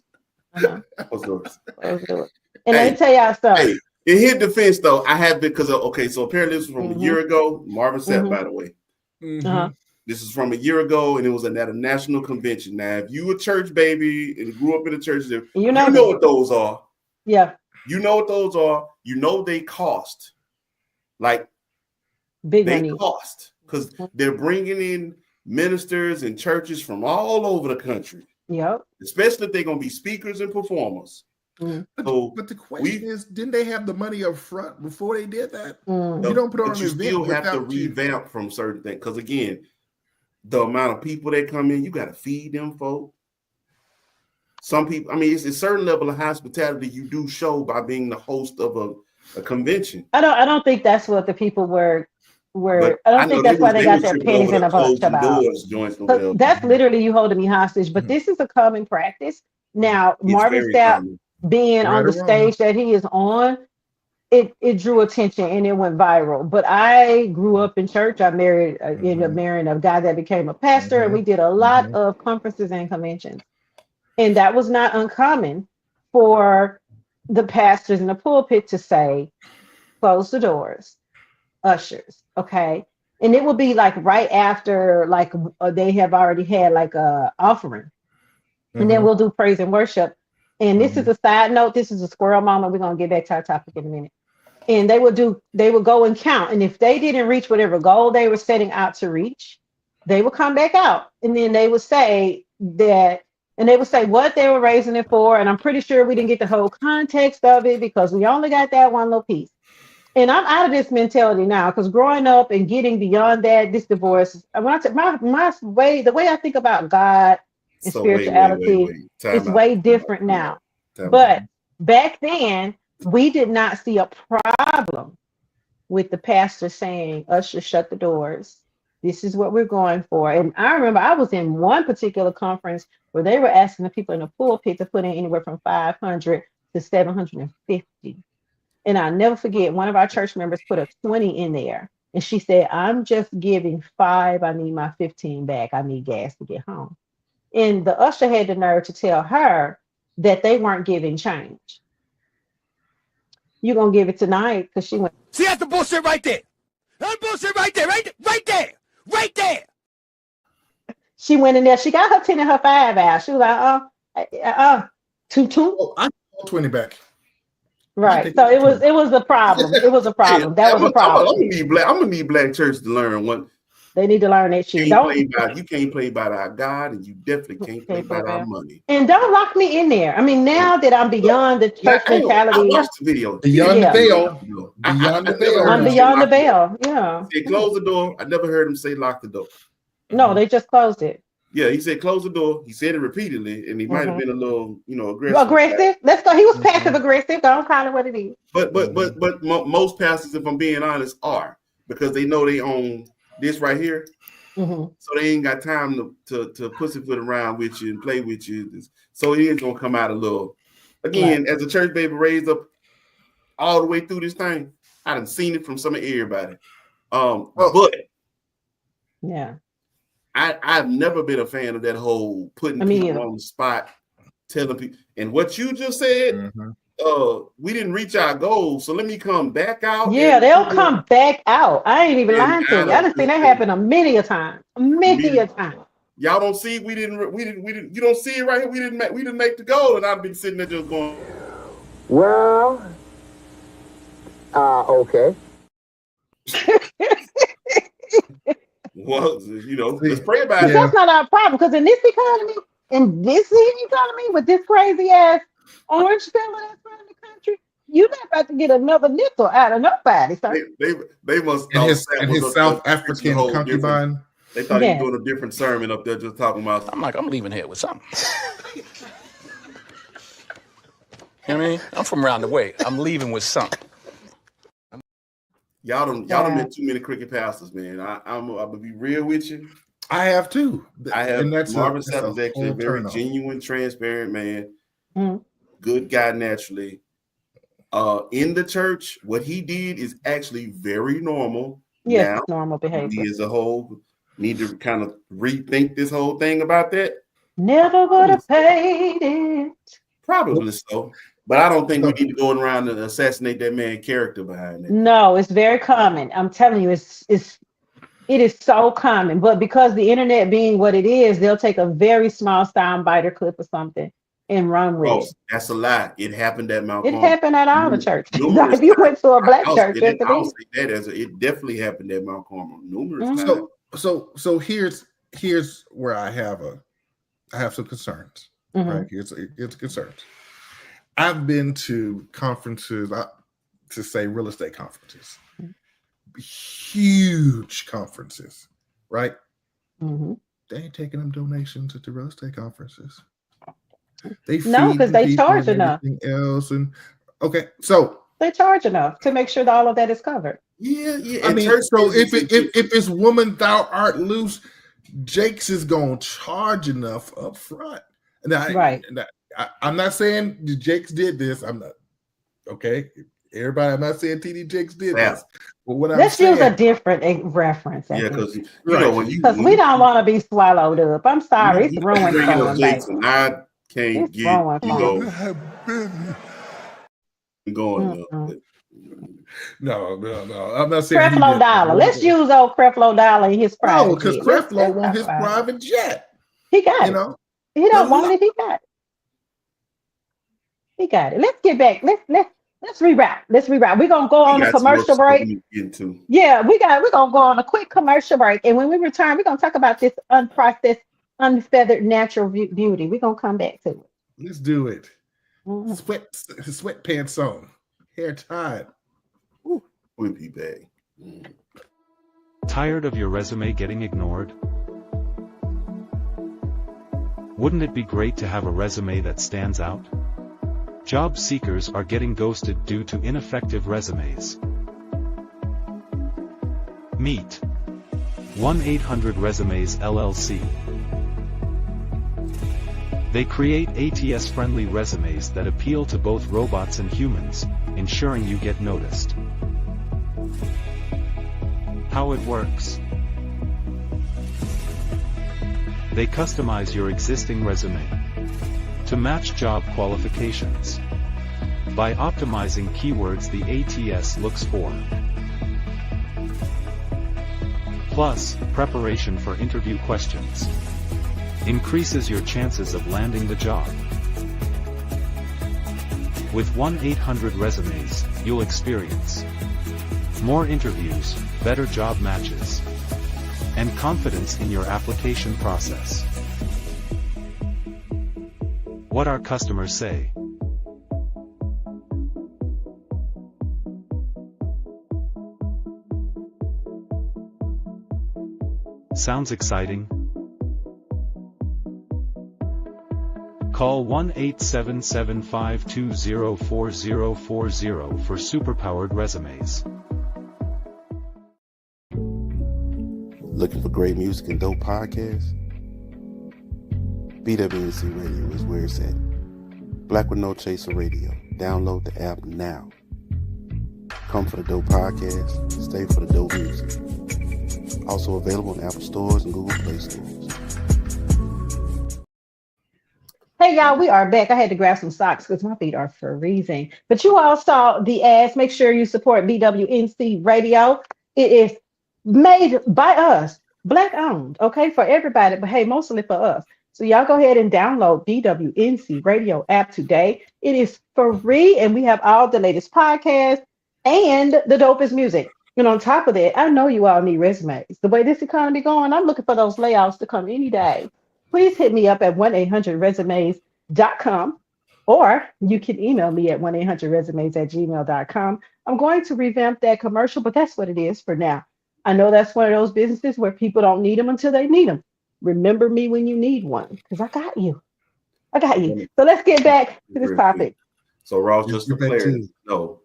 Close the doors. Close the doors. And let me tell y'all something. Hey, it hit the fence though. I have because of so apparently this was from a year ago. Marvin Sapp, by the way. This is from a year ago, and it was at a national convention. Now, if you a church baby and grew up in a church, you know what those are. Yeah. You know what those are. You know they cost. Like, big money. They cost because they're bringing in ministers and churches from all over the country. Yep. Especially if they're going to be speakers and performers. But the question is, didn't they have the money up front before they did that? You don't put on an event. You still have to revamp from certain things. Because again, the amount of people that come in, you got to feed them folk. Some people, I mean, it's a certain level of hospitality you do show by being the host of a convention. I don't think that's what the people were. I don't think that's why they got their pennies in a bunch about. That's literally you holding me hostage. But this is a common practice. Now, Marvin Sapp being on the stage that he is on, it drew attention and it went viral. But I grew up in church. I married ended up marrying a guy that became a pastor, and we did a lot of conferences and conventions. And that was not uncommon for the pastors in the pulpit to say, close the doors, ushers, okay? And it would be like right after, like they have already had like a offering. and then we'll do praise and worship. And this is a side note. This is a squirrel moment. We're gonna get back to our topic in a minute. And they would go and count. And if they didn't reach whatever goal they were setting out to reach, they would come back out. And then they would say what they were raising it for. And I'm pretty sure we didn't get the whole context of it because we only got that one little piece. And I'm out of this mentality now because growing up and getting beyond that, this divorce, when I the way I think about God and spirituality is way different now. But back then, we did not see a problem with the pastor saying, "Usher, shut the doors. This is what we're going for." And I remember I was in one particular conference where they were asking the people in the pulpit to put in anywhere from 500 to 750. And I'll never forget, one of our church members put a 20 in there. And she said, "I'm just giving 5. I need my 15 back. I need gas to get home." And the usher had the nerve to tell her that they weren't giving change. You're going to give it tonight because she went. See, that's the bullshit right there. That's bullshit right there. Right there. She went in there. She got her 10 and her 5 out. She was like, 2. Oh, I want 20 back. Right. So it was a problem. It was a problem. That was a problem. I'm gonna need black church to learn what they need to learn that shit. You can't play by our God, and you definitely can't play by our money. And don't lock me in there. I mean, now that I'm beyond the church mentality. I watched the video. Beyond the veil. Beyond the veil. I'm beyond the veil. Yeah. He said, close the door. I never heard him say lock the door. No, they just closed it. Yeah, he said close the door. He said it repeatedly, and he might have been a little, aggressive. Aggressive? Let's go. He was passive aggressive. Don't call it what it is. But most pastors, if I'm being honest, are because they know they own this right here, so they ain't got time to pussyfoot around with you and play with you. So it is gonna come out a little. Again, as a church baby raised up all the way through this thing, I done seen it from some of everybody. But yeah. I've never been a fan of that whole putting people on the spot, telling people. And what you just said, we didn't reach our goal, so let me come back out. Yeah, they'll come back out. I ain't even lying to you. I done seen that happen a many a time. Y'all don't see we didn't. You don't see it right here. We didn't make the goal, and I've been sitting there just going, well, okay. Well, let's pray about it. That's not our problem because in this economy, with this crazy ass orange fella that's running the country, you're not about to get another nickel out of nobody. So. They must. And his South African concubine. They thought he was doing a different sermon up there, just talking about. I'm like, I'm leaving here with something. You know what I mean? I'm from around the way. I'm leaving with something. Y'all don't met too many cricket pastors, man. I'm gonna be real with you. I have too. I have. And Marvin Sapp is actually a very genuine, transparent man. Good guy naturally. In the church, what he did is actually very normal. Yes, normal behavior. He as a whole need to kind of rethink this whole thing about that. Never would have paid it. Probably so. But I don't think we need to go around and assassinate that man's character behind it. No, it's very common. I'm telling you, it is so common. But because the internet being what it is, they'll take a very small soundbite or clip or something and run with it. That's a lie. It happened at Mount Carmel. It happened at all the churches. If you went to a black church, I'll say that it definitely happened at Mount Carmel numerous times. So here's where I have some concerns. Right? Here's concerns. I've been to conferences, to say real estate conferences, huge conferences, right? They ain't taking them donations at the real estate conferences. No, because they charge enough. Okay, so they charge enough to make sure that all of that is covered. Yeah. I mean, so if it's woman thou art loose, Jake's is gonna charge enough up front. Right. I'm not saying Jakes did this. I'm not okay. Everybody, I'm not saying TD Jakes did this. But what let's use a different reference. Yeah, because because we don't want to be swallowed up. I'm sorry, it's ruined for Jakes, and I can't get going. No. I'm not saying Creflo Dollar. Let's use old Creflo Dollar in his private. No, because Creflo wants his private jet. He got it. He The don't want it. He got it. He got it. Let's get back. Let's reroute. Let's reroute. We're gonna go We on a got some more commercial stuff we break. need to get into. Yeah, we're gonna go on a quick commercial break, and when we return, we're gonna talk about this unprocessed, unfeathered natural beauty. We're gonna come back to it. Let's do it. Mhm. Sweatpants on, hair tied. We'll be back. Tired of your resume getting ignored? Wouldn't it be great to have a resume that stands out? Job seekers are getting ghosted due to ineffective resumes. Meet 1-800-RESUMES LLC. They create ATS-friendly resumes that appeal to both robots and humans, ensuring you get noticed. How it works. They customize your existing resume to match job qualifications by optimizing keywords the ATS looks for. Plus, preparation for interview questions increases your chances of landing the job. With 1-800-RESUMES, you'll experience more interviews, better job matches, and confidence in your application process. What our customers say. Sounds exciting? Call 1-877-520-4040 for superpowered resumes. Looking for great music and dope podcasts? BWNC Radio is where it's at. Black with No Chaser Radio. Download the app now. Come for the dope podcast, stay for the dope music. Also available on Apple stores and Google Play stores. Hey y'all, we are back. I had to grab some socks because my feet are freezing. But you all saw the ads. Make sure you support BWNC Radio. It is made by us, Black owned, okay, for everybody, but hey, mostly for us. So y'all go ahead and download BWNC Radio app today. It is free, and we have all the latest podcasts and the dopest music. And on top of that, I know you all need resumes. The way this economy going, I'm looking for those layouts to come any day. Please hit me up at 1-800-resumes.com, or you can email me at 1-800-resumes@gmail.com. I'm going to revamp that commercial, but that's what it is for now. I know that's one of those businesses where people don't need them until they need them. Remember me when you need one, because I got you. I got you. So let's get back to this topic. So Ross, just Let's for get back clarity, no,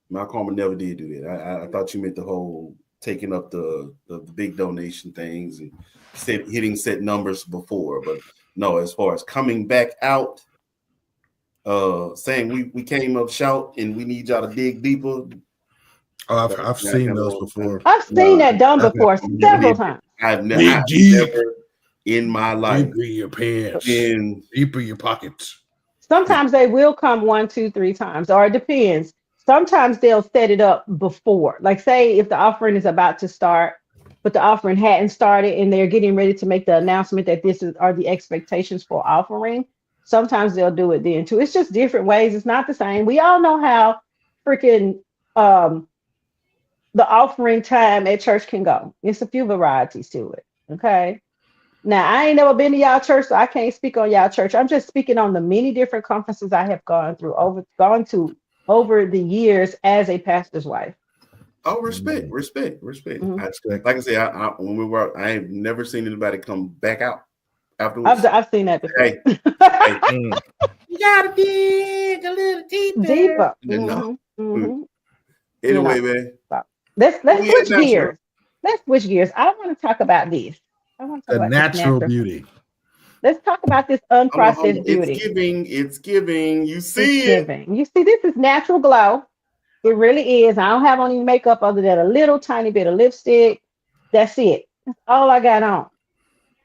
Malcolm never did do that. I thought you meant the whole taking up the big donation things and hitting set numbers before, but no, as far as coming back out, saying we came up shout and we need y'all to dig deeper. Oh, I've seen those before. I've seen that done before several times. I've Dig never deep. in my life Deep in your pants, in deep in your pockets. Sometimes they will come 1, 2, 3 times, or it depends. Sometimes they'll set it up before. Like, say if the offering is about to start, but the offering hadn't started and they're getting ready to make the announcement that are the expectations for offering. Sometimes they'll do it then too. It's just different ways. It's not the same. We all know how freaking the offering time at church can go. It's a few varieties to it. Okay. Now, I ain't never been to y'all church, so I can't speak on y'all church. I'm just speaking on the many different conferences I have gone to over the years as a pastor's wife. oh, respect. Mhm. Like I say, when we were, I ain't never seen anybody come back out afterwards. I've seen that before. Hey, you gotta dig a little Deeper. No. Mhm. Anyway, You know. man. Let's Yeah, switch natural. gears. Let's switch gears. I want to talk about this. I want to talk The about this natural beauty. Let's talk about this Hold unprocessed on. beauty. It's giving. You see It's it. giving. You see, this is natural glow. It really is. I don't have on any makeup other than a little tiny bit of lipstick. That's it. That's all I got on.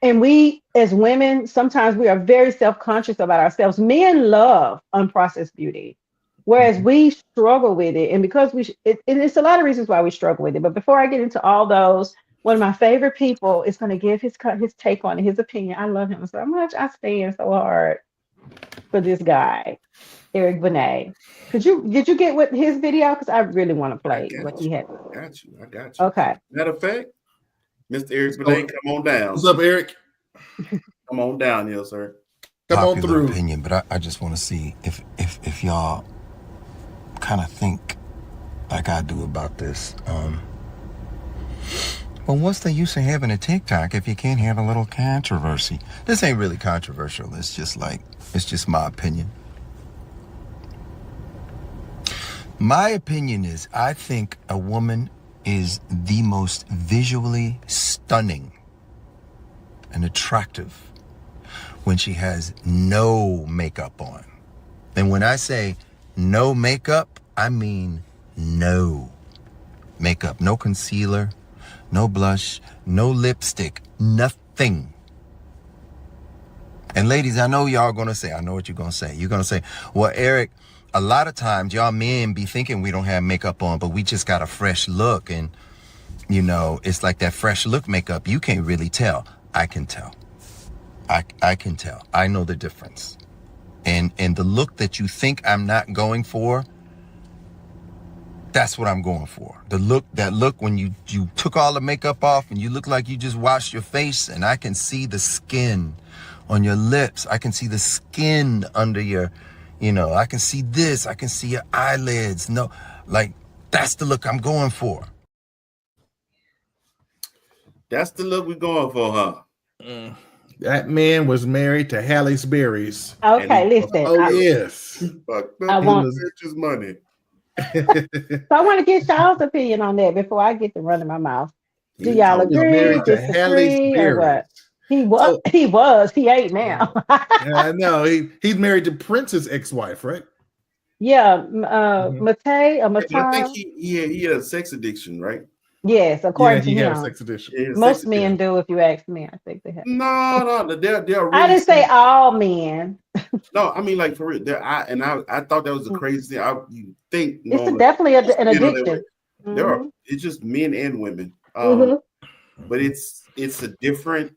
And we, as women, sometimes we are very self-conscious about ourselves. Men love unprocessed beauty, whereas we struggle with it. And because and it's a lot of reasons why we struggle with it. But before I get into all those, one of my favorite people is going to give his take on it, his opinion. I love him so much. I stand so hard for this guy, Eric Benet. Did you get what his video? Because I really want to I play what got he you. had. I got you. I got you. Okay. Matter of fact, Mr. Eric So, Benet, come on down. what's up, Eric? Come on down here, sir. Come on Popular through. opinion, but I just want to see if y'all kind of think like I do about this. Well, what's the use of having a TikTok if you can't have a little controversy? This ain't really controversial. It's just my opinion. My opinion is I think a woman is the most visually stunning and attractive when she has no makeup on. And when I say no makeup, I mean no makeup, no concealer, no blush, no lipstick, nothing. And ladies, I know y'all gonna say, I know what you're gonna say. You're gonna say, well, Eric, a lot of times y'all men be thinking we don't have makeup on, but we just got a fresh look. And, you know, it's like that fresh look makeup. You can't really tell. I can tell. I can tell. I know the difference. And the look that you think I'm not going for, that's what I'm going for. That look when you took all the makeup off and you look like you just washed your face, and I can see the skin on your lips. I can see the skin under your, I can see this. I can see your eyelids. No, like that's the look I'm going for. That's the look we're going for, huh? That man was married to Halle Berry's. Okay, listen. Oh, yes. I want bitch's money. so I want to get y'all's opinion on that before I get to running my mouth. Do y'all He was agree, married to Halle disagree, or what? Berry. He ain't now. Yeah, I know. He's married to Prince's ex-wife, right? Yeah, Mhm. Matei or And I think Matai. he had a sex addiction, right? Yes, Yeah, according to he had a him. sex addiction. He had a Most sex men addiction. do, if you ask me. I think they have. No, they're I really didn't say all men. no. I mean, like for real. I thought that was the craziest thing. You think It's normally definitely most an men are that way. addiction. There are. Hmm. It's just men and women. Hmm. But it's a different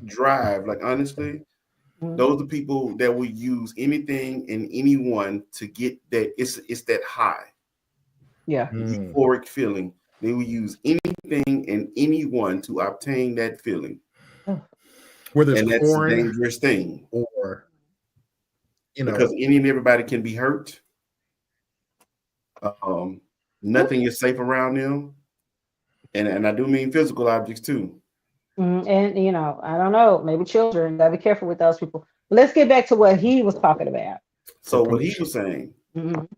drive. Like honestly, those are people that will use anything and anyone to get that. It's that high, Yeah. euphoric feeling. They will use anything and anyone to obtain that feeling, Whether it's and that's a porn dangerous thing or, because any and everybody can be hurt. Nothing is safe around them, and I do mean physical objects too. And I don't know, maybe children. Gotta be careful with those people. But let's get back to what he was talking about. So what he was saying, Mhm.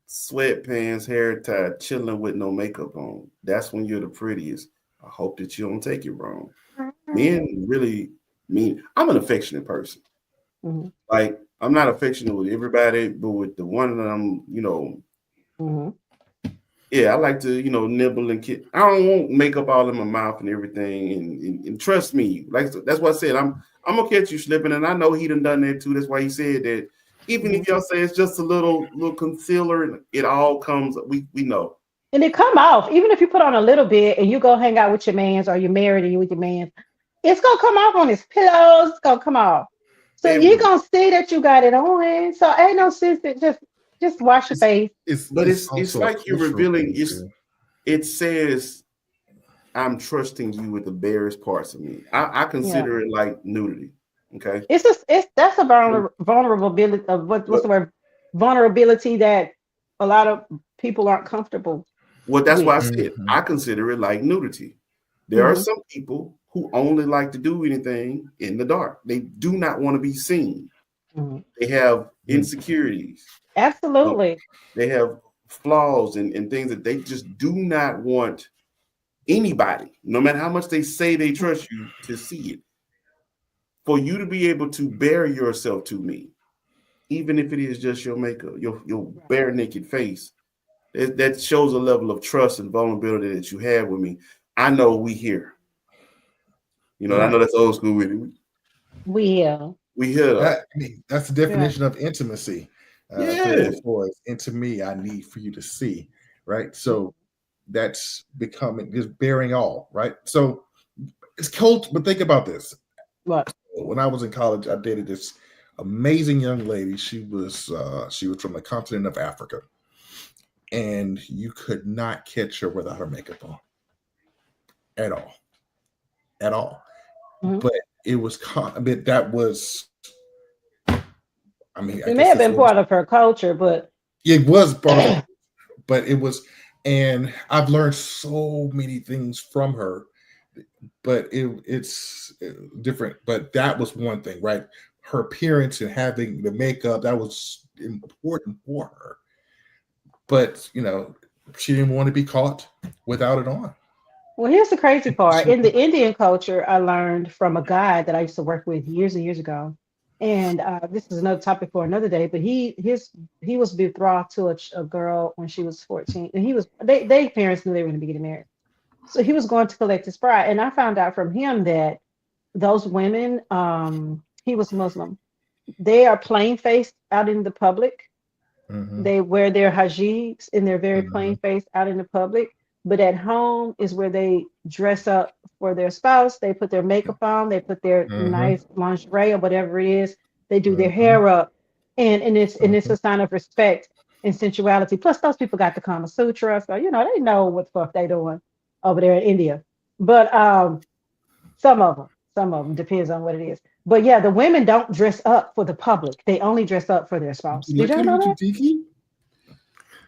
sweatpants, hair tied, chilling with no makeup on. That's when you're the prettiest. I hope that you don't take it wrong. Men really mean I'm an affectionate person. Mhm. Like I'm not affectionate with everybody, but with the one that I'm, Mhm. yeah, I like to, nibble and kiss. I don't want makeup all in my mouth and everything. And trust me, like that's what I said. I'm gonna catch you slipping, and I know he done that too. That's why he said that. Even if y'all say it's just a little concealer, it all comes. We know. And it come off, even if you put on a little bit and you go hang out with your mans or you're married and you with your man, it's gonna come off on his pillows. It's gonna come off. So you're gonna see that you got it on. So ain't no sense that just wash your face. It's also a like you're cultural revealing. thing, too. It says I'm trusting you with the barest parts of me. I Yeah. consider it like nudity. Okay. That's a vulnerability of what's the word? Vulnerability that a lot of people aren't comfortable Well, that's why with. I said I consider it like nudity. There are Hmm. some people who only like to do anything in the dark. They do not want to be seen. Hmm. They have insecurities. Absolutely. They have flaws and things that they just do not want anybody, no matter how much they say they trust you, to see it. For you to be able to bare yourself to me, even if it is just your makeup, your bare naked face, that shows a level of trust and vulnerability that you have with me. I know we here. I know that's old school with it. We here. That's the definition of intimacy. Yes. For into me, I need for you to see, right? So that's becoming just bearing all right. So it's cult, but think about this. What? When I was in college, I dated this amazing young lady. She was from the continent of Africa, and you could not catch her without her makeup on at all, at all. Mhm. But it was, I mean, that was, I mean, I It may guess have this been part of her culture, but it was part of, but it was, and I've learned so many things from her. But it's different. But that was one thing, right? Her appearance and having the makeup, that was important for her. But she didn't want to be caught without it on. well, here's the crazy part. So, In the Indian culture, I learned from a guy that I used to work with years and years ago. And this is another topic for another day. But he was betrothed to a girl when she was 14, and they parents knew they were going to be getting married. So he was going to collect his bride, and I found out from him that those women, he was Muslim. They are plain faced out in the public. mhm, They wear their hijabs and they're very plain mhm, faced out in the public. But at home is where they dress up for their spouse. They put their makeup on. They put their mhm, nice lingerie or whatever it is. They do their mhm, hair up, and it's mhm. a sign of respect and sensuality. Plus, those people got the Kama Sutra, so they know what the fuck they doing over there in India. But some of them depends on what it is. But yeah, the women don't dress up for the public. They only dress up for their spouse. Did Look y'all at know what you that? thinking.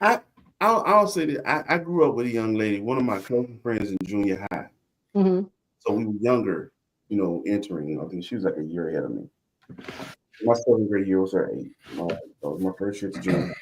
I I'll say that I grew up with a young lady, one of my closest friends in junior high. Hmm. So we were younger, entering. I think she was like a year ahead of me. My seventh grade year was her eighth. That was my first year to junior high.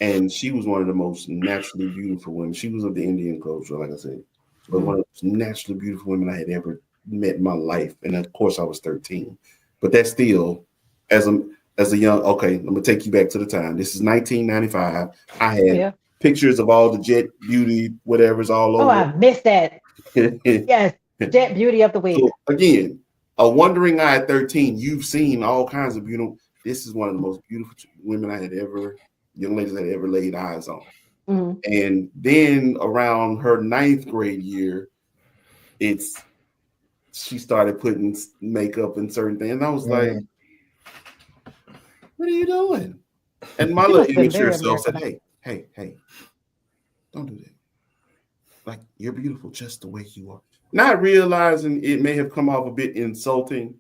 And she was one of the most naturally beautiful women. She was of the Indian culture, like I said, but Hmm. one of the most naturally beautiful women I had ever met in my life. And of course, I was 13. But that's still, as a young, okay, I'm gonna take you back to the time. This is 1995. I Oh had yeah. pictures of all the Jet Beauty, whatever's all Oh, over. I missed that. Yes, Jet Beauty of the Week. So again, a wandering eye at 13, you've seen all kinds of beautiful. This is one of the most beautiful women I had ever, young ladies I had ever laid eyes on. Hmm. And then around her ninth grade year, she started putting makeup and certain things. And I was like, Mm. what are you doing? And my She little must have been immature very self said, Americanized. hey, don't do that. Like, you're beautiful just the way you are. Not realizing it may have come off a bit insulting.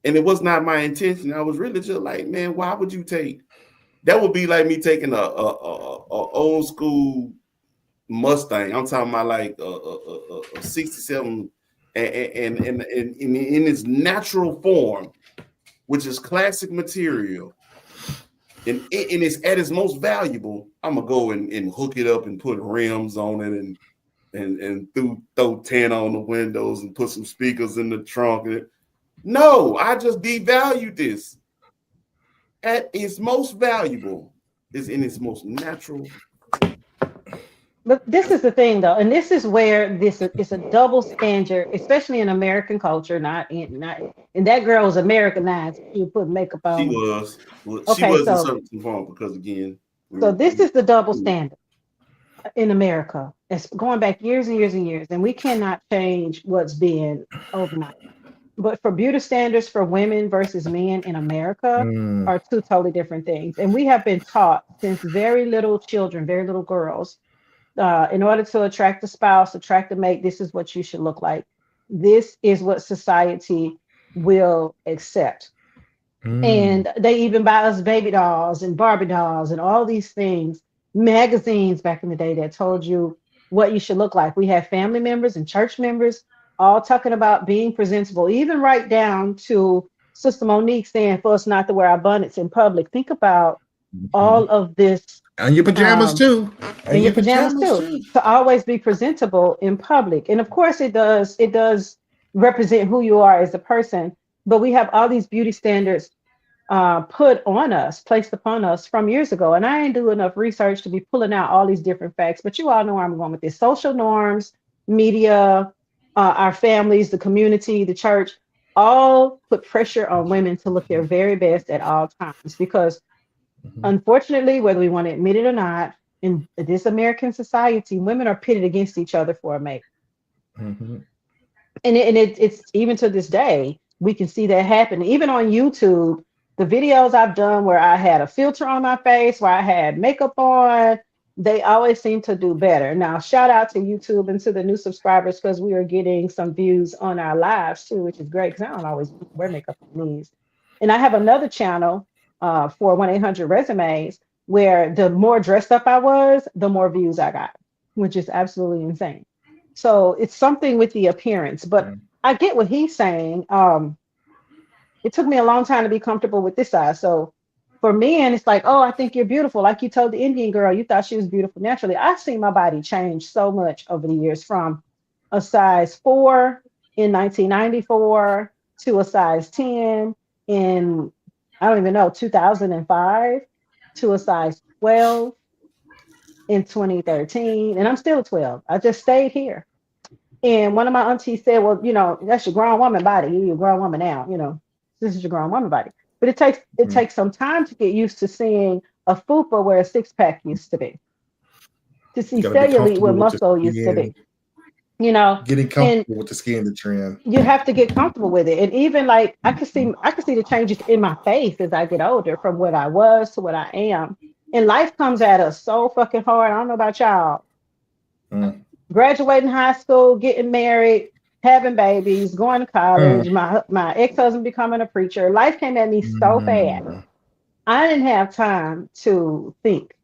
And it was not my intention. I was really just like, man, why would you take that? Would be like me taking a old school Mustang. I'm talking about like a 67 and in its natural form, which is classic material, and it's at its most valuable. I'm gonna go and hook it up and put rims on it and throw 10 on the windows and put some speakers in the trunk. No, I just devalued this. At its most valuable is in its most natural. But this is the thing, though, and this is where this is a double standard, especially in American culture. Not, and that girl was Americanized. You put makeup She on. was. Well, she Okay, was in so certain form because again, this is the double standard in America. It's going back years and years and years, and we cannot change what's being overnight. But for beauty standards for women versus men in America Mm. are two totally different things. And we have been taught since very little children, very little girls, in order to attract a spouse, attract a mate, this is what you should look like. This is what society will accept. Mm. And they even buy us baby dolls and Barbie dolls and all these things, magazines back in the day that told you what you should look like. We had family members and church members all talking about being presentable, even right down to Sister Monique saying for us not to wear our bonnets in public. Think about Mhm. all of this, And your pajamas um, too. And in your your pajamas pajamas too, too. to always be presentable in public. And of course it does represent who you are as a person. But we have all these beauty standards put on us, placed upon us from years ago. And I ain't do enough research to be pulling out all these different facts, but you all know where I'm going with this. Social norms, media, our families, the community, the church, all put pressure on women to look their very best at all times because Mhm. unfortunately, whether we want to admit it or not, in this American society, women are pitted against each other for a mate. Mm-hmm. It's even to this day, we can see that happen. Even on YouTube, the videos I've done where I had a filter on my face, where I had makeup on, they always seem to do better. Now, shout out to YouTube and to the new subscribers because we are getting some views on our lives too, which is great because I don't always wear makeup on these. And I have another channel for 1-800-Resumes where the more dressed up I was, the more views I got, which is absolutely insane. So it's something with the appearance, but I get what he's saying. It took me a long time to be comfortable with this size. So for men, it's like, oh, I think you're beautiful. Like you told the Indian girl, you thought she was beautiful naturally. I've seen my body change so much over the years from a size 4 in 1994 to a size 10 in, I don't even know, 2005 to a size 12 in 2013. And I'm still a 12. I just stayed here. And one of my aunties said, well, you know, that's your grown woman body. You're a grown woman now, you know, this is your grown woman body. But it takes some time to get used to seeing a fupa where a six pack used to be, to see cellulite where muscle used to be, you know, getting comfortable with the skin, the trend. You have to get comfortable with it. And even like I can see the changes in my face as I get older from what I was to what I am. And life comes at us so fucking hard. I don't know about y'all. Graduating high school, getting married, having babies, going to college, my ex-husband becoming a preacher. Life came at me so fast. I didn't have time to think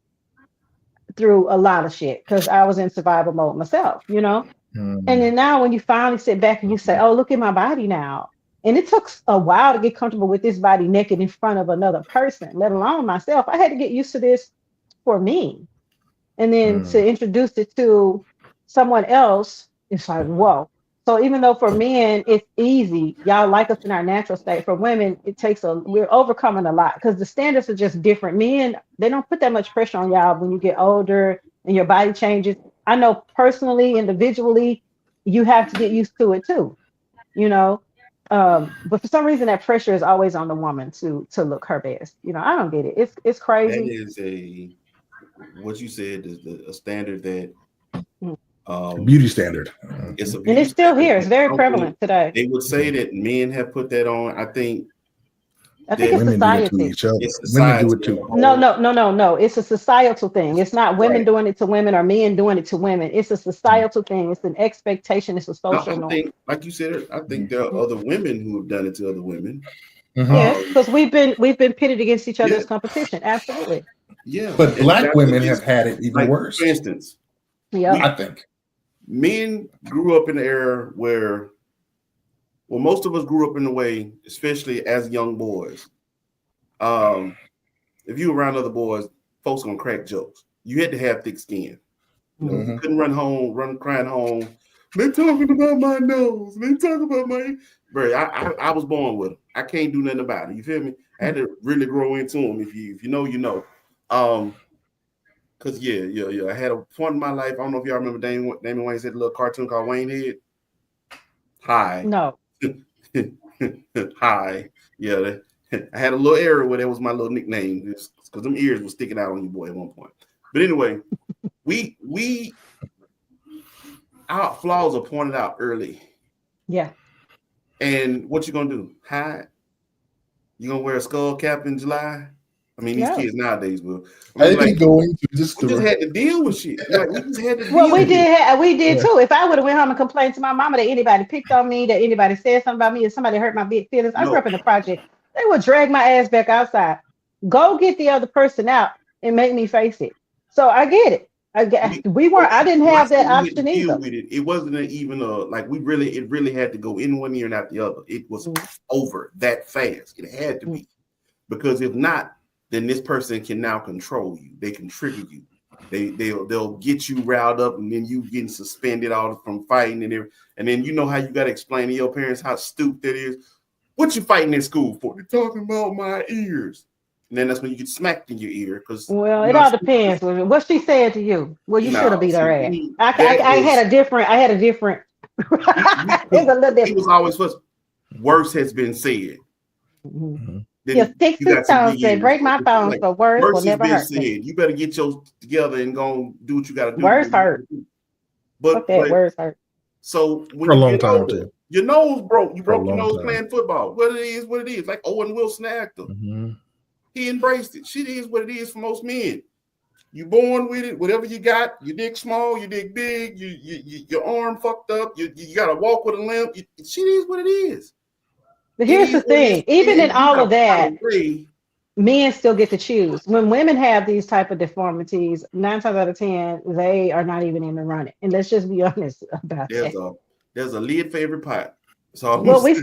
through a lot of shit because I was in survival mode myself, you know? And then now when you finally sit back and you say, oh, look at my body now. And it took a while to get comfortable with this body naked in front of another person, let alone myself. I had to get used to this for me. And then to introduce it to someone else, it's like, whoa. So even though for men, it's easy, y'all like us in our natural state. For women, we're overcoming a lot because the standards are just different. Men, they don't put that much pressure on y'all when you get older and your body changes. I know personally, individually, you have to get used to it too, you know. But for some reason, that pressure is always on the woman to look her best. You know, I don't get it. It's crazy. That is what you said is a standard that beauty standard. It's a and it's still here. It's very prevalent today. They would say that men have put that on. I think it's society. Women do it too. No. It's a societal thing. It's not women doing it to women or men doing it to women. It's a societal thing. It's an expectation. It's a social norm. Like you said, I think there are other women who have done it to other women. Yes, because we've been pitted against each other's competition. Absolutely. Yeah, but black women have had it even worse. For instance, I think men grew up in the era where. Well, most of us grew up in the way, especially as young boys. If you were around other boys, folks gonna crack jokes. You had to have thick skin. You know, you couldn't run crying home. They talking about my nose. They talking about my. Bro, I was born with them. I can't do nothing about it. You feel me? I had to really grow into them. If you know, you know. Cause yeah. I had a point in my life. I don't know if y'all remember Damon Wayne said a little cartoon called Wayne Head. Hi. No. Hi. Yeah, I had a little area where that was my little nickname because them ears were sticking out on you, boy, at one point. But anyway, our flaws are pointed out early. Yeah. And what you gonna do? Hide? You gonna wear a skull cap in July? I mean, these kids nowadays will. I think going to this we just had to deal with shit. Like, we just had to deal well, we with did too. If I would have went home and complained to my mama that anybody picked on me, that anybody said something about me, if somebody hurt my big feelings, I grew up in the project. They would drag my ass back outside. Go get the other person out and make me face it. So I get it. I didn't have that option either. With it. It wasn't even like it really had to go in one ear and out the other. It was over that fast. It had to be, because if not, then this person can now control you. They can trigger you. They'll get you riled up, and then you getting suspended all from fighting and then you know how you got to explain to your parents how stupid that is. What you fighting in school for? They're talking about my ears. And then that's when you get smacked in your ear. Well, it all depends. What she said to you? Well, you should have beat her ass. I had a different. It's a little different. It was always worse has been said. Your then sticks you and got some stones may years. break my bones, Like but words will Mercy's never been hurt said, me. you better get your together and go do what you got to Words do. hurt. Fuck But that. Words hurt. so when For a you long get time older, too. your nose broke. You For a broke your long nose time. playing football. What it is. Like Owen Wilson actor. Mm-hmm. He embraced it. Shit is what it is for most men. You born with it, whatever you got, your dick small, your dick big, your arm fucked up, you gotta walk with a limp. Shit is what it is. But It here's is the what it is. thing: even in And you all of gotta find that, a way. men still get to choose. When women have these type of deformities, 9 times out of 10, they are not even in the running. And let's just be honest about that. There's a lid for every pot. That's all I'm Well, saying.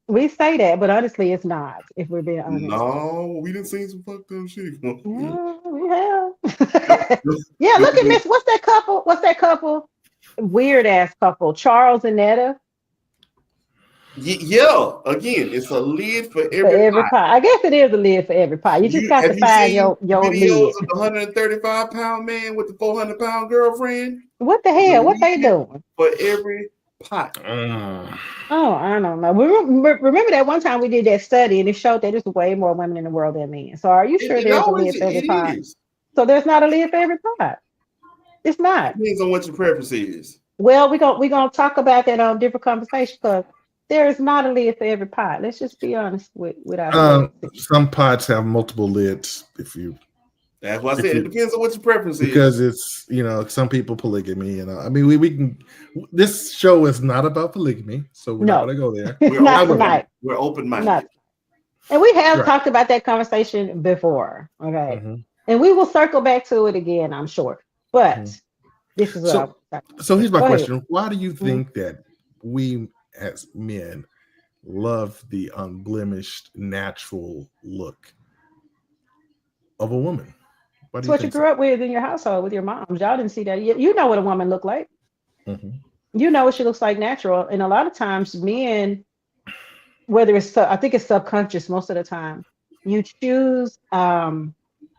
we say that, but honestly, it's not. If we're being honest. No, we didn't see some fucked up shit. Yeah, we have. Yo, Yeah, yo, look at Miss. What's that couple? What's that couple? Weird ass couple. Charles and Netta. yeah, again, it's a lid for For every every pot. pie. I guess it is a lid for every pie. You just got to Have you find seen your videos lid. of the 135-pound man with the 400-pound girlfriend? What the There's a hell? What they lid doing? for every pot. Oh, I don't know. Remember that one time we did that study and it showed that there's way more women in the world than men. So are you sure It there's a always lid for every it pie? is. So there's not a lid for every pie. It's not. Depends on what your preference is. Well, we're gonna talk about that on different conversation because there is not a lid for every pie. Let's just be honest with ourselves. Some pots have multiple lids. That's why I said it depends on what your preference because is. it's some people polygamy, and I mean we can. This show is not about polygamy, so we're not No, going to go there. not tonight. We're open-minded. Not. And we have Right. talked about that conversation before. Okay. Mhm. And we will circle back to it again, I'm sure. But this is what So here's my Go ahead. question: why do you think that we as men love the unblemished, natural look of a woman? Why do It's you what you think grew up with in your household with your moms. Y'all didn't see that. You know what a woman looked like. Mhm. You know what she looks like natural. And a lot of times men, whether I think it's subconscious most of the time, you choose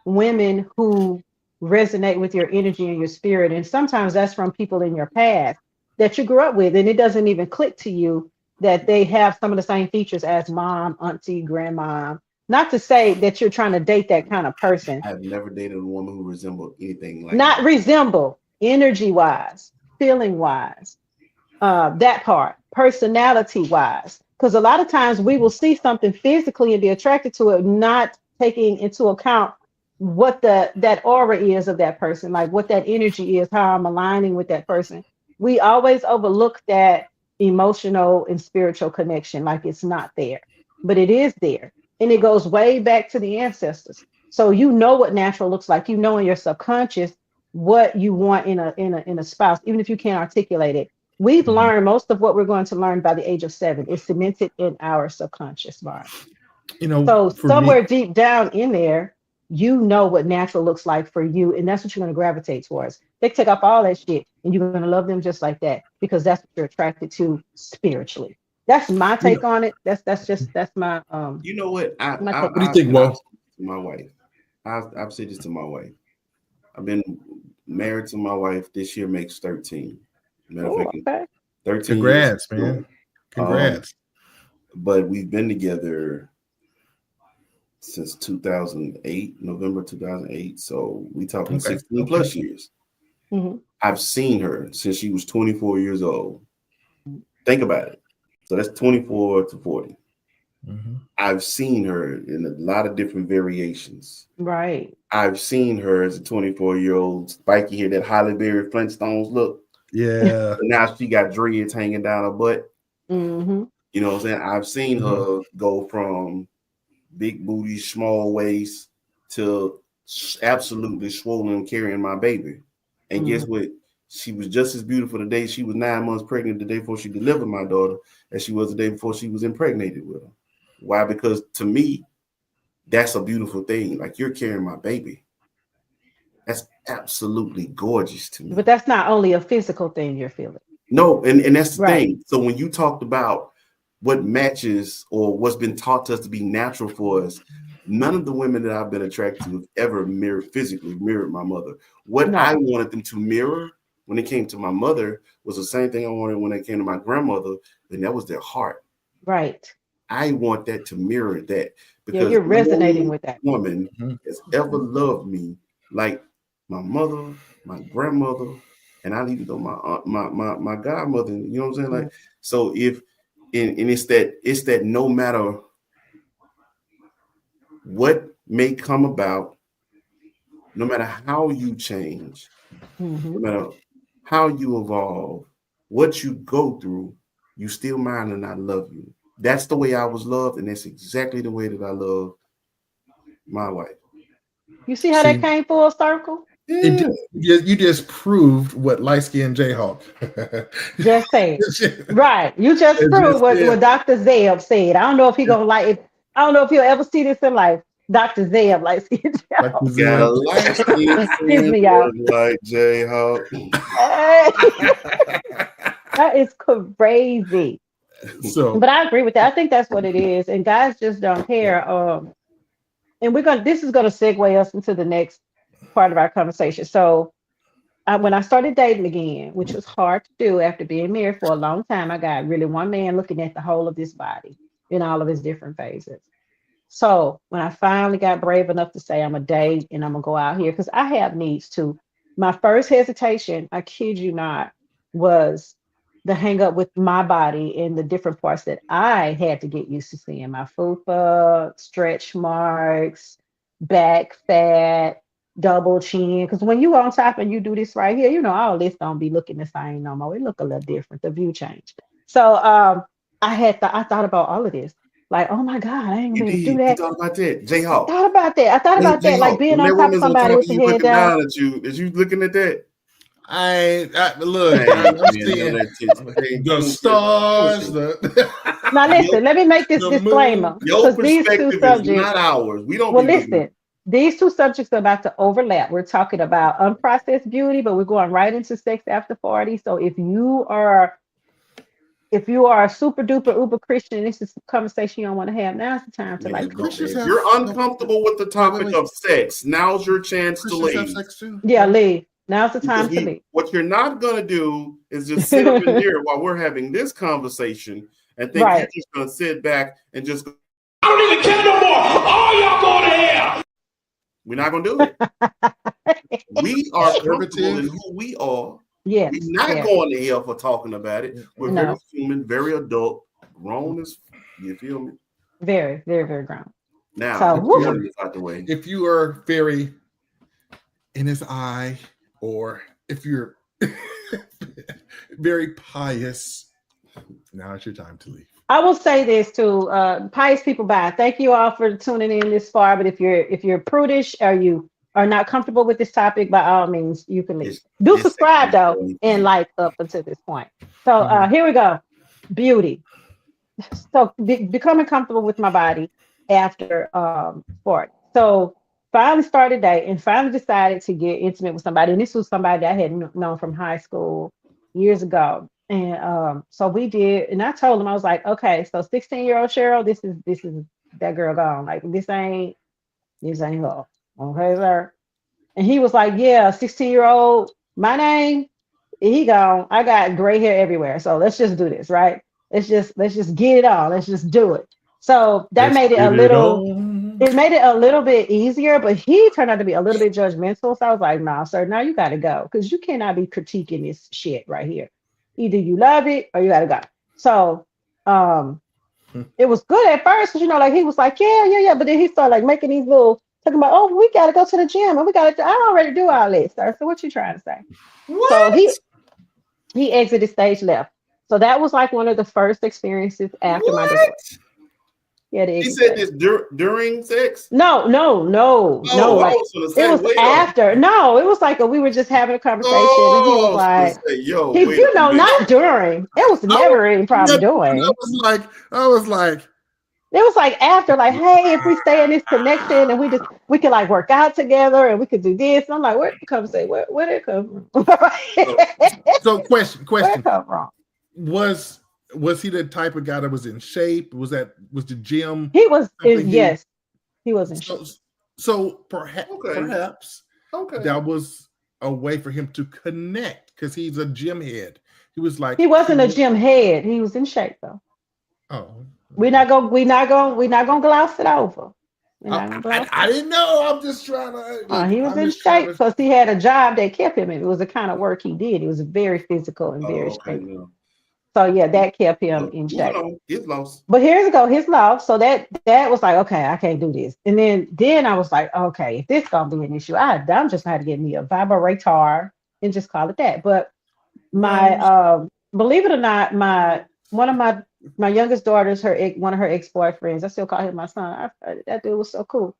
women who resonate with your energy and your spirit. And sometimes that's from people in your past that you grew up with. And it doesn't even click to you that they have some of the same features as mom, auntie, grandma. Not to say that you're trying to date that kind of person. I've never dated a woman who resembled anything like Not that. resemble, energy wise, feeling wise, that part, personality wise. Because a lot of times we will see something physically and be attracted to it, not taking into account what that aura is of that person, like what that energy is, how I'm aligning with that person. We always overlook that emotional and spiritual connection, like it's not there, but it is there, and it goes way back to the ancestors. So you know what natural looks like. You know in your subconscious what you want in a spouse, even if you can't articulate it. We've learned most of what we're going to learn by the age of 7 is cemented in our subconscious mind. So for somewhere me, deep down in there, you know what natural looks like for you, and that's what you're going to gravitate towards. They take off all that shit, and you're going to love them just like that because that's what you're attracted to spiritually. That's my take on it. That's my You know what? my take. What do you think, Mo? To my wife, I've said this to my wife. I've been married to my wife. This year makes 13. Matter of Oh, fact, okay. 13 Congrats, years. man. Congrats. But we've been together since 2008, November 2008. So we talking 16 plus years. Mm-hmm. I've seen her since she was 24 years old. Think about it. So that's 24 to 40. Mm-hmm. I've seen her in a lot of different variations. Right. I've seen her as a 24-year-old spiky hair, that Holly Berry Flintstones look. Yeah. But now she got dreads hanging down her butt. Mm-hmm. You know what I'm saying? I've seen her go from big booty, small waist to absolutely swollen carrying my baby. And guess what? She was just as beautiful the day she was 9 months pregnant, the day before she delivered my daughter, as she was the day before she was impregnated with her. Why? Because to me, that's a beautiful thing. Like, you're carrying my baby. That's absolutely gorgeous to me. But that's not only a physical thing you're feeling. No, and that's the Right. thing. So when you talked about what matches or what's been taught to us to be natural for us, none of the women that I've been attracted to have ever physically mirrored my mother. What I wanted them to mirror when it came to my mother was the same thing I wanted when it came to my grandmother, and that was their heart. Right. I want that to mirror that, Yeah, because you're resonating no with that. woman Mhm. has ever loved me like my mother, my grandmother, and I even though my aunt, my godmother. You know what I'm saying? Like, so if and it's that no matter what may come about, no matter how you change, Mm-hmm. no matter how you evolve, what you go through, you still mine and I love you. That's the way I was loved, and that's exactly the way that I love my wife. You see how that See, came full circle? it Yeah. you just proved what light skinned Jayhawk. Just say right. You just It proved just what Dr. Zeb said. I don't know if he gonna like it. I don't know if he'll ever see this in life. Dr. Zeb, like like the Got a Zeb. light skin excuse friend me, y'all. like Jayhawk. Hey, that is crazy. So But I agree with that. I think that's what it is. And guys just don't yeah. care. And this is gonna segue us into the next part of our conversation. So when I started dating again, which was hard to do after being married for a long time, I got really one man looking at the whole of this body in all of its different phases. So when I finally got brave enough to say I'm a date and I'm gonna go out here, because I have needs too. My first hesitation, I kid you not, was the hang up with my body and the different parts that I had to get used to seeing. My fupa, stretch marks, back fat, double chin. Because when you on top and you do this right here, all this don't be looking the same no more. It look a little different. The view changed. So I thought about all of this. Like, oh my God, I ain't You gonna be able to do did. You that. thought about that, I Jayhawk. thought about that. I thought about that, like Jayhawk. being When on that top of woman's on somebody top of with the you, head looking down. down at you, is you looking at that? Look, Man, I'm man, seeing that tits. Man, the you stars, listen. Now Your, listen, let me make this the moon. disclaimer your because these two perspective is subjects, not ours. We don't well, be looking. listen, these two subjects are about to overlap. We're talking about unprocessed beauty, but we're going right into sex after 40. So if you are a super duper uber Christian, this is a conversation you don't want to have. Now's the time to Man, like don't, Christians if have you're no. uncomfortable with the topic Wait. of sex, now's your chance to Christians have leave. sex too. yeah, leave. Now's the Because time to leave. what you're not gonna do is just sit up in here while we're having this conversation and think you're Right. just gonna sit back and just go. I don't even care no more. All y'all going to hell. We're not gonna do it. We are comfortable in Conservative. who we are. Yes, We're not very. going to hell for talking about it. We're very No, human, very adult, grown as you feel me. very, very, very grown. Now, So, If woo, getting you're this out the way. if you are very in his eye, or if you're very pious, now it's your time to leave. I will say this to pious people. Bye. Thank you all for tuning in this far. But if you're prudish or you are not comfortable with this topic, by all means, you can leave. Do This ain't subscribe though really and funny. like up until this point. So Mhm. here we go. Beauty. So becoming comfortable with my body after 40. So finally started dating and finally decided to get intimate with somebody. And this was somebody that I had known from high school years ago. And so we did, and I told him, I was like, okay, so 16-year-old Cheryl, this is that girl gone. Like this ain't her. Okay, sir. And he was like, yeah, 16-year-old, my name, he gone. I got gray hair everywhere. So let's just do this, right? Let's just get it on. Let's just do it. So that Let's made it a get it little, on. it made it a little bit easier, but he turned out to be a little bit judgmental. So I was like, nah, sir, now you gotta go. Because you cannot be critiquing this shit right here. Either you love it or you gotta go. So it was good at first, because like he was like, yeah. But then he started like making these little talking about, oh, we gotta go to the gym and we gotta I already do all this, sir. So what you trying to say? So What? he exited stage left. So that was like one of the first experiences after my What? divorce. Yeah, the He exit said stage. this No. during sex? No. Oh, I Like was gonna it say, was wait a after. No, it was like we were just having a conversation, and he Oh, was I was gonna like, say, yo, he, wait a minute. not during. It was I was, never any problem I doing. was like, It was like after, like, hey, if we stay in this connection and we can like work out together and we could do this. And I'm like, where did it come say? Where did it come from? so question. Where it come from? Was he the type of guy that was in shape? Was the gym He was something he yes, he was in shape. so perhaps Okay. Okay. that was a way for him to connect, because he's a gym head. He was like, He wasn't a gym head. He was in shape though. oh, We're not gonna gloss it over. We're not gonna gloss I it. didn't know. I'm just trying to look. He was I'm in just trying shape to. because he had a job that kept him. And it was the kind of work he did. It was very physical and very Oh, okay, straight. no. So yeah, that kept him But in moving shape. on, get lost. But here's go his loss. So that was like, okay, I can't do this. And then I was like, okay, if this gonna be an issue, I'm just gonna have to get me a vibrator and just call it that. But my Rose. believe it or not, one of my youngest daughters, one of her ex-boyfriends, I still call him my son. That dude was so cool.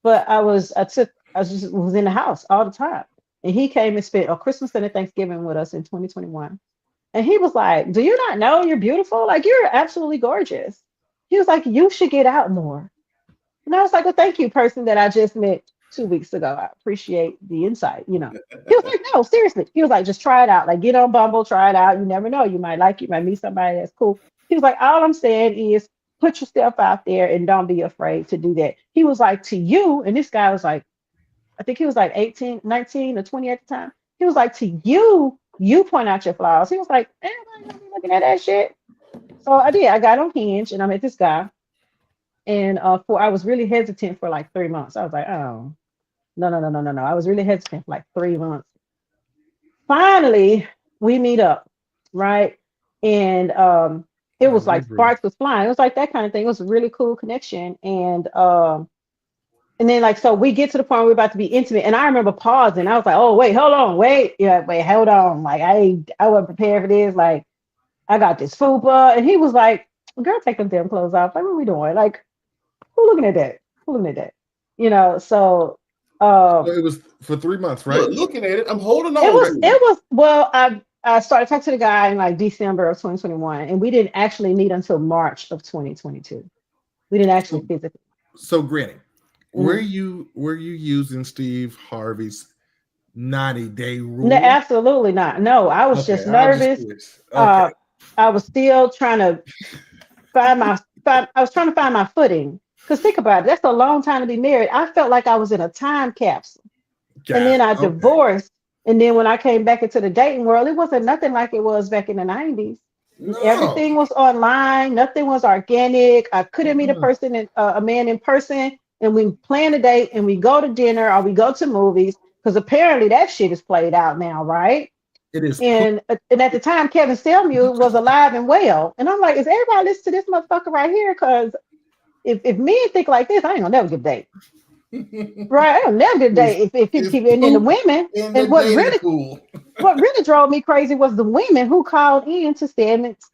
But I was in the house all the time. And he came and spent a Christmas and a Thanksgiving with us in 2021. And he was like, "Do you not know you're beautiful? Like, you're absolutely gorgeous." He was like, "You should get out more." And I was like, "Well, thank you, person that I just met 2 weeks ago. I appreciate the insight. He was like, "No, seriously." He was like, "Just try it out. Like, get on Bumble, try it out. You never know. You might meet somebody that's cool." He was like, "All I'm saying is put yourself out there and don't be afraid to do that." He was like, "To you," and this guy was like, I think he was like 18, 19 or 20 at the time. He was like, "To you, you point out your flaws." He was like, "Everybody gonna be looking at that shit." So I did. I got on Hinge and I met this guy. And I was really hesitant for like 3 months. I was like, "Oh, no, no, no, no, no, no." I was really hesitant for like 3 months. Finally, we meet up, right? And it was like sparks was flying. It was like that kind of thing. It was a really cool connection. And then like so we get to the point where we're about to be intimate. And I remember pausing. I was like, "Oh, wait, hold on, wait. Yeah, wait, hold on. Like I wasn't prepared for this. Like I got this fupa." And he was like, "Girl, take them damn clothes off. Like, what are we doing? Like, who looking at that? Who looking at that?" So So it was for 3 months, right? Look, looking at it, I'm holding it on was to it was well, I started talking to the guy in like December of 2021, and we didn't actually meet until March of 2022. We didn't actually So, physically. so Granny, were Mhm. you using Steve Harvey's 90-day No, rule? absolutely not. No, I was Okay, just I just nervous. curious. Okay. Uh, I was still trying to I was trying to find my footing. Because think about it, that's a long time to be married. I felt like I was in a time capsule. And Got then it. I Okay. divorced. And then when I came back into the dating world, it wasn't nothing like it was back in the 90s. No. Everything was online, nothing was organic. I couldn't meet Mm-mm. a man in person, and we plan a date and we go to dinner or we go to movies because apparently that shit is played out now, right? It is And at the time, Kevin Samuel was alive and well, and I'm like, is everybody listening to this motherfucker right here? Because if men think like this, I ain't gonna never get a date. Right, I don't never get a is date if he is keep and then the poop women in the and dating pool. what really drove me crazy was the women who called in to Stedman's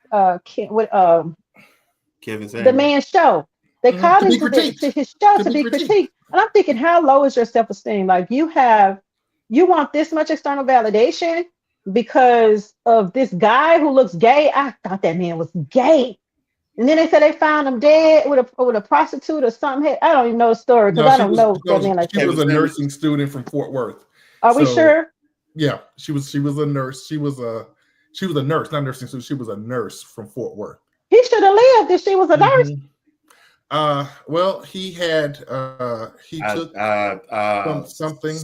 Kevin the Samuel. man's show. They Mhm. called To be into critiqued. to his show To to be be critiqued. critiqued. And I'm thinking, how low is your self-esteem? Like you want this much external validation because of this guy who looks gay. I thought that man was gay. And then they said they found him dead with a prostitute or something. I don't even know the story because No, I don't know that man like she that. was Kevin a Samuel. nursing student from Fort Worth. Are we So sure? yeah, she was a nurse. She was a nurse, not nursing student. She was a nurse from Fort Worth. He should have lived if she was a nurse. Mhm. Well, he took something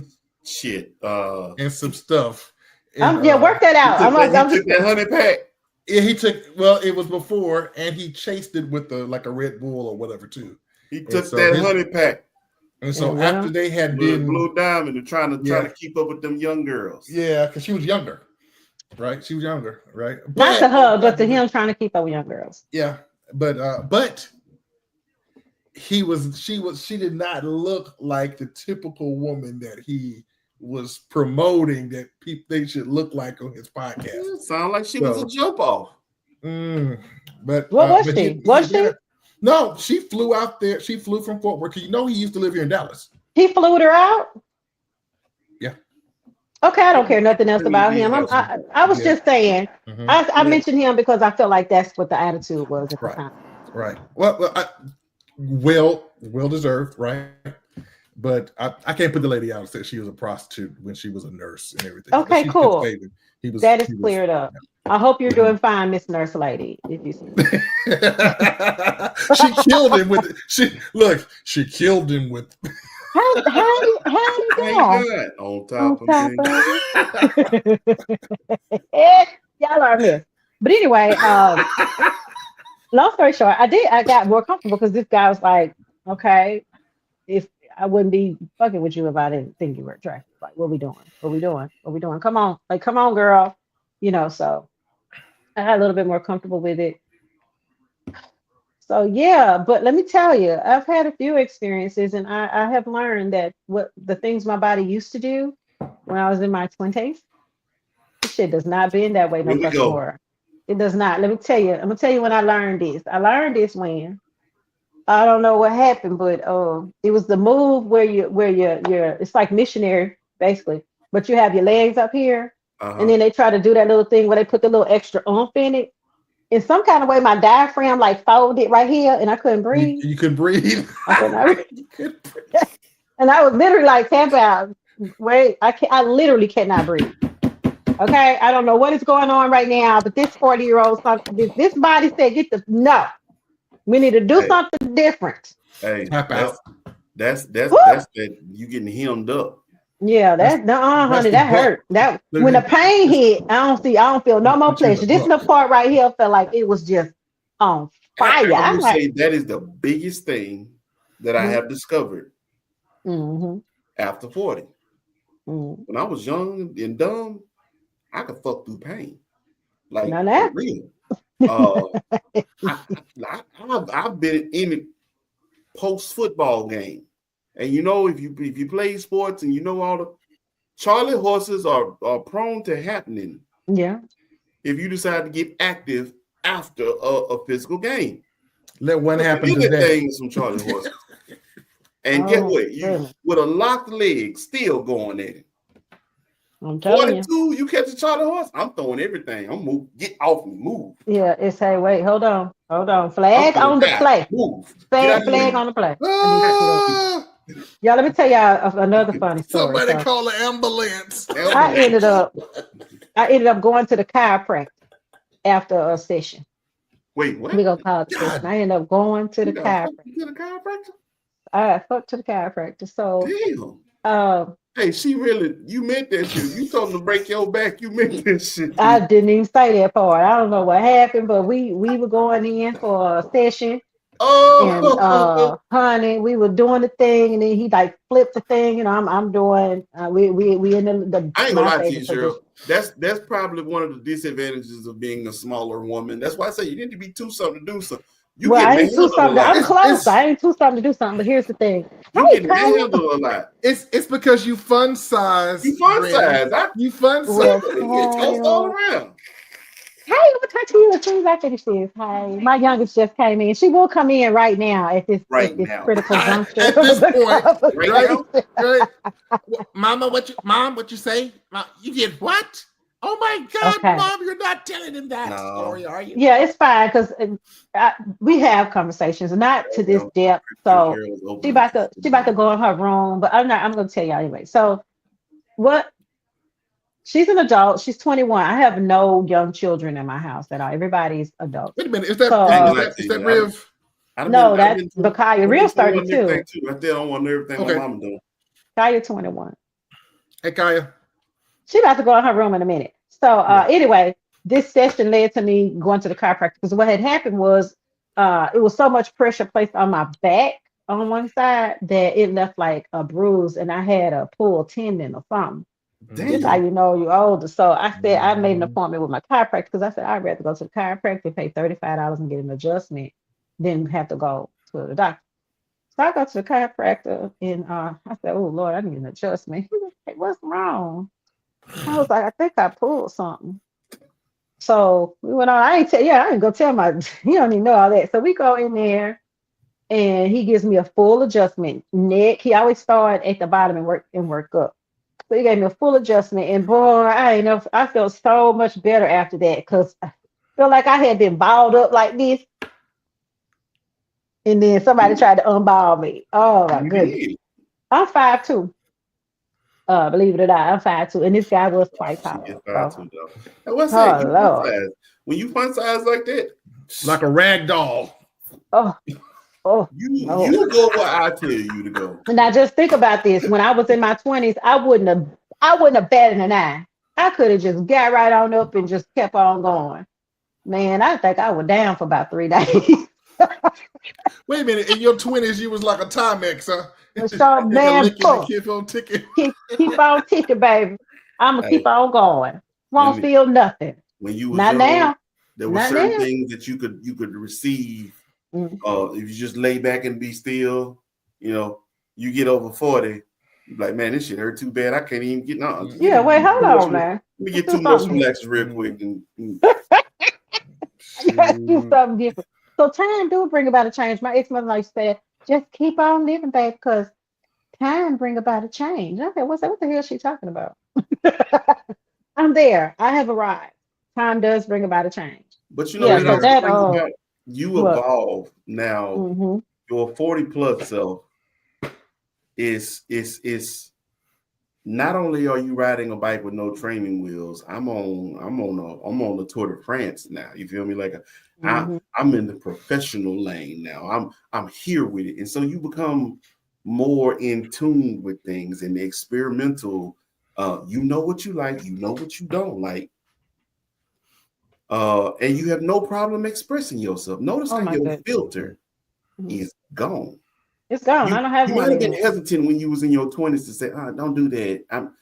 Shit. and some stuff. And Yeah, work that out. He I'm took just that honey pack. yeah, he took well, it was before, and he chased it with like a Red Bull or whatever too. He took so that his- honey pack. And so Yeah, after they had Blue, been Blue Diamond and trying Yeah. to keep up with them young girls. yeah, because she was younger, right? She was younger, right? not to her, but to him trying to keep up with young girls. Yeah, but she did not look like the typical woman that he was promoting that they should look like on his podcast. Sound like she was a jump off. But What was but she? Was she? No, she flew out there. She flew from Fort Worth. He used to live here in Dallas. He flew her out? Yeah. Okay, I don't care nothing else about him. I was just saying. Mhm. I mentioned him because I felt like that's what the attitude was at the time. Right. Well deserved, right? But I can't put the lady out and say she was a prostitute when she was a nurse and everything. Okay, She cool. kept saving. That is cleared up. I hope you're doing fine, Miss Nurse Lady. If you see. She killed him with she killed him with How do you Thank go? God. On top of things. Y'all are a mess. But anyway, long story short, I got more comfortable because this guy was like, okay, if I wouldn't be fucking with you if I didn't think you were attractive. Like, what we doing? What we doing? What we doing? Come on, like, come on, girl. So I got a little bit more comfortable with it. So yeah, but let me tell you, I've had a few experiences, and I have learned that what the things my body used to do when I was in my 20s, this shit does not bend that way no Here we fucking go. more. It does not. Let me tell you. I'm gonna tell you when I learned this. I learned this when I don't know what happened, but it was the move where you're it's like missionary basically, but you have your legs up here, and Uh-huh. then they try to do that little thing where they put the little extra oomph in it. In some kind of way, my diaphragm like folded right here, and I couldn't breathe. You couldn't breathe. I could not breathe. You couldn't breathe. And I was literally like, tap out. Wait, I literally cannot breathe. Okay, I don't know what is going on right now, but this 40-year-old, this body said, get the no. We need to do Hey, something different. hey, Tap out. that's Woo! that you getting hemmed up. Yeah, That's that's no, that's honey, the that butt. hurt. That Look when at the pain hit, I don't feel no more put you in the pleasure. This little butt. part right here felt like it was just on fire. I I'm will like, say that is the biggest thing that I have discovered mm-hmm, after 40. mm-hmm. When I was young and dumb, I could fuck through pain. Like Now for that, real. Uh I've been in a post football game. And you know, if you play sports and you know all the Charlie horses are prone to happening yeah, if you decide to get active after a physical game. Let one happen Look at today. things from Charlie horses. And get oh what? You goodness, with a locked leg still going at it. I'm telling you. 42, you catch a Charlie horse, I'm throwing everything. I'm move, get off me, move. Yeah, it's hey, wait, hold on, I'm flag gonna on the die. play, Move. Get out of the flag way. on the play. I need to see those. Ah, Y'all, let me tell y'all another funny story. somebody So call the ambulance. I Ambulance. ended up, I ended up going to the chiropractor after a session. Wait, what? We gonna call it a session. God, I ended up going to the You got chiropractor. fucking to the chiropractor? I fucked to the chiropractor. So, Damn. um, Hey, she really, you meant that shit. You told them to break your back. You meant that shit. I didn't even say that part. I don't know what happened, but we were going in for a session, and Oh, honey, we were doing the thing, and then he like flipped the thing, and I'm doing. We in the I ain't gonna my lie to you, favorite position. Cheryl. That's probably one of the disadvantages of being a smaller woman. That's why I say you need to be two something to do something. You Well, get I ain't too manhandled a something. lot. I'm close. it's I ain't too something to do something. But here's the thing. You Hey, get Kyle. manhandled a lot. it's because you fun size. You fun Brandon. size. You fun size. Well, You get tossed all Kyle. around. Hey, I'm gonna talk to you as soon as I finish this. Hey, my youngest just came in. She will come in right now at Right this now. critical juncture At of this the point, Right right? now. Right? Mama, what you say? You did what? Oh my God, Okay. Mom, you're not telling him that No. story, are you? Yeah, it's fine because we have conversations, not to this depth. So Cheryl is she open. about to go in her room, but I'm going to tell y'all anyway. So what? She's an adult. She's 21. I have no young children in my house at all. Everybody's adult. Wait a minute. So Is that Riv? no, that's Bakaya. Real I've been 32. everything too. I still don't want everything Okay. my mama doing. Kaya 21. Hey, Kaya. She about to go in her room in a minute. So anyway, this session led to me going to the chiropractor because what had happened was it was so much pressure placed on my back on one side that it left like a bruise, and I had a pulled tendon or something. That's how Damn. you know you're older. So I said I made an appointment with my chiropractor because I said I'd rather go to the chiropractor, pay $35 and get an adjustment, than have to go to the doctor. So I go to the chiropractor and I said, "Oh Lord, I need an adjustment." He was like, "What's wrong?" I was like, "I think I pulled something." So we went on. I didn't go tell my. He don't even know all that. So we go in there, and he gives me a full adjustment. Neck. He always start at the bottom and work up. So he gave me a full adjustment, and boy, I felt so much better after that because I feel like I had been balled up like this, and then somebody tried to unball me. Oh my You goodness. did. I'm 5'2". Believe it or not, I'm 5'2", and this guy was quite She tall. gets So, 5'2" though. And what's oh that? You fun Lord, size. When you fun size like that, Like a rag doll. oh Lord. you go where I tell you to go. Now just think about this. When I was in my 20s, I wouldn't have batted an eye. I could have just got right on up and just kept on going. Man, I think I was down for about 3 days. Wait a minute. In your 20s, you was like a Timex, huh? So, You got man, lick and keep on ticking. keep on ticking, baby. I'm gonna keep Hey, on going. let Won't me. feel nothing. When you was Not young, now. there were Not certain now. things that you could receive. Mm. If you just lay back and be still, you get over 40, you're like, man, this shit hurt too bad. I can't even get no. Let Yeah, wait, hold on, man. me Let's get do 2 muscle something relaxers real quick. Let's do something different. So time do bring about a change. My ex-mother like said, just keep on living, babe, because time bring about a change. Okay, what the hell is she talking about? I'm there. I have arrived. Time does bring about a change. But you know Yeah, what Straight so else up. that brings about? You what? evolve now. Mm-hmm. Your 40 plus self is not only are you riding a bike with no training wheels, I'm on the Tour de France now. You feel me? Like Mm-hmm. I'm in the professional lane now. I'm here with it. And so you become more in tune with things and the experimental. You know what you like, you know what you don't like. And you have no problem expressing yourself. Notice Oh how my your goodness. filter Mhm. is gone. It's gone. You I don't have you one might have been anymore. hesitant when you was in your 20s to say, don't do that. Not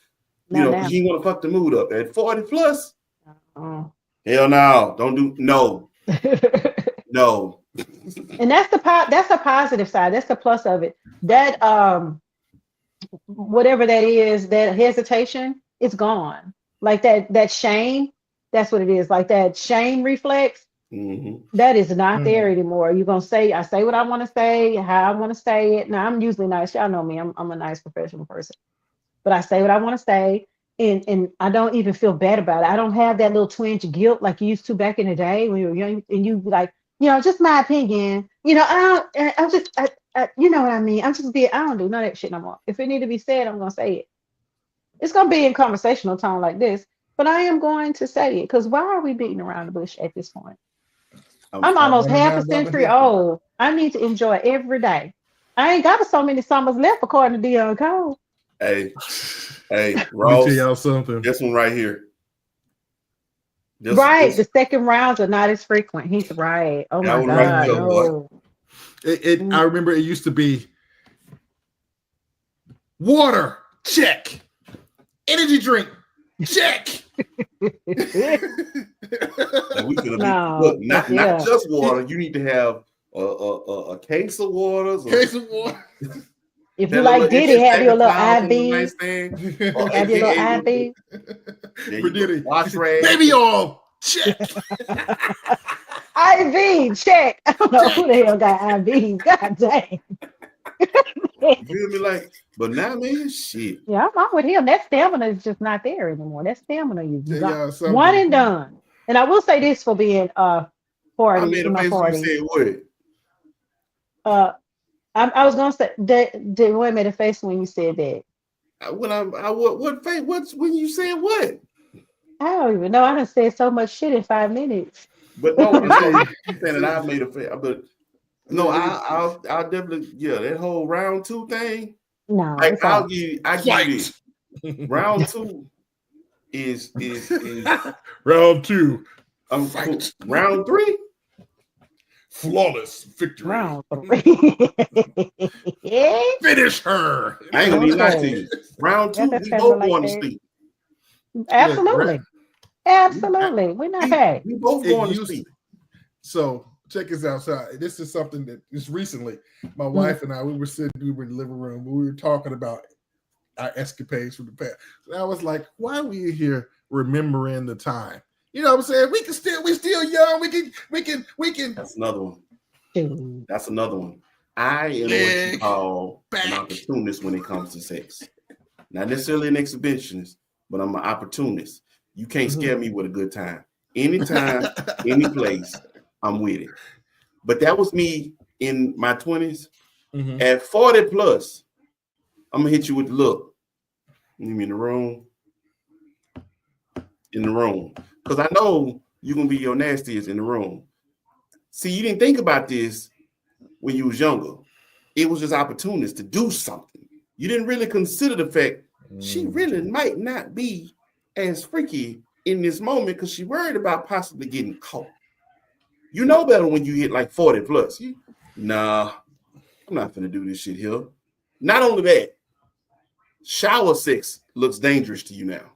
Because now. you ain't want to fuck the mood up. At 40 plus, Uh-uh. hell no, don't do no. And that's the positive side. That's the plus of it. That whatever that is, that hesitation, it's gone. Like that shame, that's what it is. Like that shame reflex, Mm-hmm. that is not Mhm. there anymore. You're gonna say, I say what I want to say, how I want to say it. Now I'm usually nice. Y'all know me. I'm a nice professional person. But I say what I want to say, and I don't even feel bad about it. I don't have that little twinge of guilt like you used to back in the day when you were young, and you like, just my opinion. You know what I mean. I don't do none of that shit no more. If it need to be said, I'm gonna say it. It's gonna be in conversational tone like this, but I am going to say it because why are we beating around the bush at this point? I'm Stop almost running half a around Robin century Hood. old. I need to enjoy every day. I ain't got so many summers left, according to Dion Cole. Hey, Let me Ross, tell y'all something. this one right here. Right. The second rounds are not as frequent. He's right. Oh That my one right God. there, boy. No. I remember it used to be water, check. Energy drink, check. And we gonna be No. look, not Yeah. just water. You need to have a case of waters. Case of water. If you That like little Diddy, extra have your little towels on the IV. nightstand, or Have your little AKA IV. there For you go, Diddy. wash rag. Baby oil, check. IV, check. I don't know who the hell got IVs. God dang. You feel me? Like, but now, man, shit. Yeah, I'm with him. That stamina is just not there anymore. That stamina is Tell gone. y'all One something. and done. And I will say this for being I 40 made in a my face when you 40s. said what? Uh I was gonna say that Roy made a face when you said that. What face? What's when you said what? I don't even know. I done said so much shit in 5 minutes. But no, I'm saying that I See, made a face. But no, I'll definitely that whole round 2 thing. No, Like it's all I give you Fight. this. Round 2 is Round 2. cool. Fight. Round 3. Flawless victory. round 3. Finish her. I ain't gonna be nice to Okay. you. Round 2, Got that we family both like going to that. sleep. Absolutely. Absolutely. We're not hey. We both It going to used sleep. So check this out. So this is something that is recently. My wife and I, we were in the living room. We were talking about our escapades from the past. And I was like, why are we here remembering the time? You know what I'm saying? We're still young. We can. That's another one. Dude. That's another one. I am what you call an opportunist when it comes to sex. Not necessarily an exhibitionist, but I'm an opportunist. You can't scare me with a good time. Anytime, any place, I'm with it. But that was me in my 20s. Mhm. At 40 plus, I'm gonna hit you with the look. You mean in the room? In the room. Because I know you're gonna be your nastiest in the room. See, you didn't think about this when you was younger. It was just opportunist to do something. You didn't really consider the fact she really might not be as freaky in this moment because she worried about possibly getting caught. You know better when you hit like 40 plus. Nah, I'm not finna do this shit here. Not only that, shower sex looks dangerous to you now.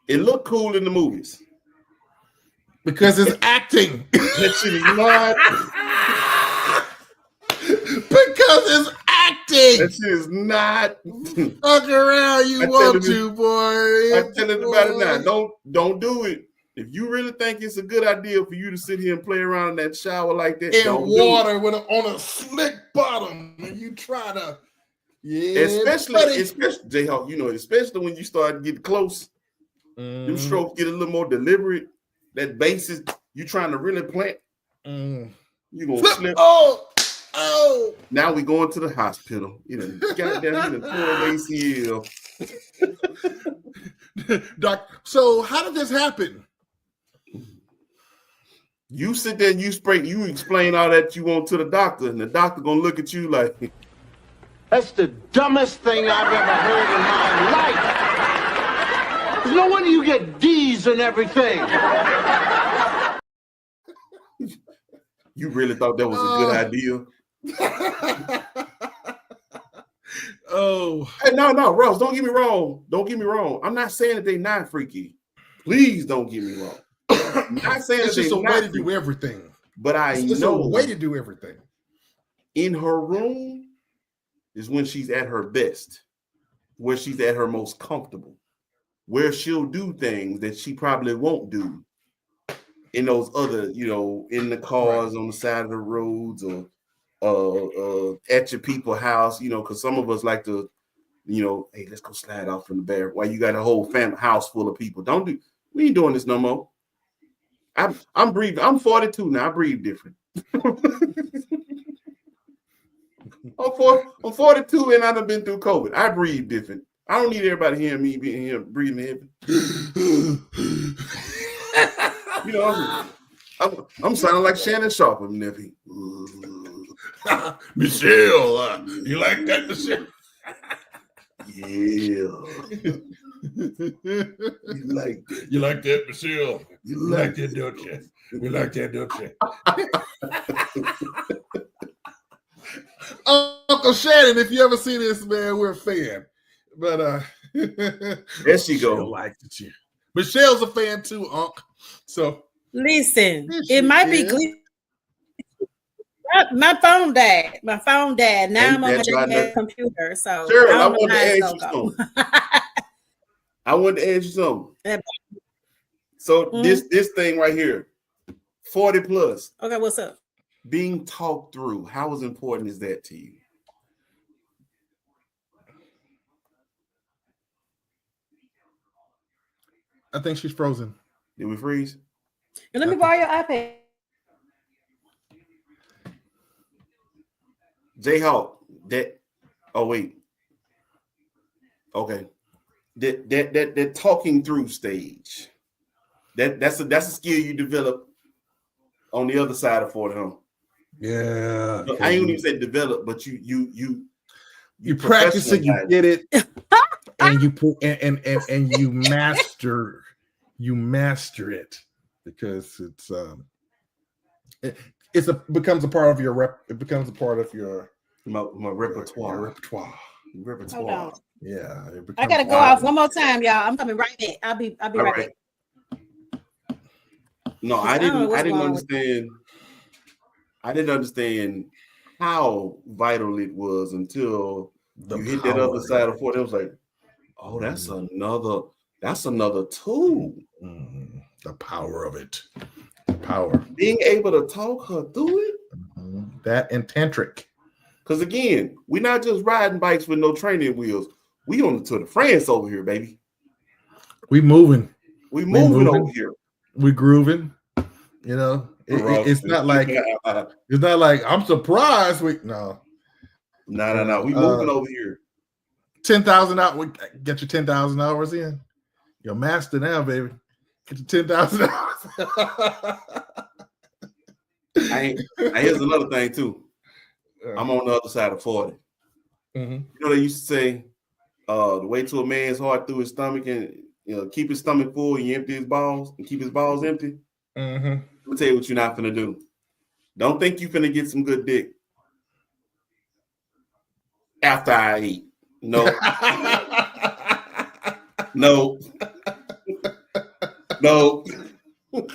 It looked cool in the movies. Because it's acting. That shit is not. Because it's acting. That shit is not. Fuck around, you want to, boy. I'm telling you about it now. Don't do it. If you really think it's a good idea for you to sit here and play around in that shower like that, in don't water with on a slick bottom, and you try to, especially Jayhawk, you know, especially when you start getting close, them strokes get a little more deliberate. That basis you trying to really plant, you gonna slip. Oh. Now we going to the hospital. You know, goddamn, you know, ACL. Doc, so how did this happen? You sit there and you explain all that you want to the doctor, and the doctor gonna look at you like, That's the dumbest thing I've ever heard in my life. No wonder you get D's and everything. you really thought that was a good idea? Oh, hey, no, Ross, don't get me wrong. Don't get me wrong. I'm not saying that they're not freaky. Please don't get me wrong. I'm not saying it's just a way to do everything. But it's know a way to do everything. In her room is when she's at her best, where she's at her most comfortable, where she'll do things that she probably won't do in those other, you know, in the cars, on the side of the roads, or at your people's house, you know, because some of us like to, you know, hey, let's go slide off from the bear while you got a whole family house full of people. We ain't doing this no more. I'm breathing. I'm 42 now. I breathe different. I'm 42 and I've been through COVID. I breathe different. I don't need everybody hearing me being here breathing heavy. You know, I'm sounding like Shannon Sharp of Neffy. Michelle, you like that, Michelle? Yeah. You like that, Michelle? You like that, don't you? We like that, don't you? Uncle Shannon, if you ever see this, man, we're a fan. But there she go. Liked it, you. Michelle's a fan too, Unc. So listen, it might be glitchy. My phone died. Now I'm on my computer. So Cheryl, I wanted to ask you something. I wanted to ask you something. So this thing right here, 40 plus. Okay, what's up? Being talked through. How important is that to you? I think she's frozen. Did we freeze? Let me borrow your iPad. Jayhawk, wait. Okay. That talking through stage. That's a skill you develop on the other side of 40 home. Yeah. I ain't even say develop, but you practice it, you get it, and you put and you master it, because becomes a part of your my repertoire. Repertoire. Yeah. I gotta go off one more time, y'all. I'm coming right back. I'll be right back. No, I didn't understand. I didn't understand how vital it was until you hit that other side of 40. It was like, oh, that's another tool. The power of it. The power. Being able to talk her through it. That and tantric. Because again, we're not just riding bikes with no training wheels. We on to the France over here, baby. We moving. We moving over here. We grooving. You know, it's not like I'm surprised. No. We moving over here. 10,000 hours. Get your 10,000 hours in. You're master now, baby. Get your 10,000 hours. Here's another thing too. I'm on the other side of 40. Mm-hmm. You know, they used to say, the way to a man's heart through his stomach, and keep his stomach full, you empty his balls, and keep his balls empty. Mm-hmm. Let me tell you what you're not finna do. Don't think you finna get some good dick after I eat. No. No. No. Let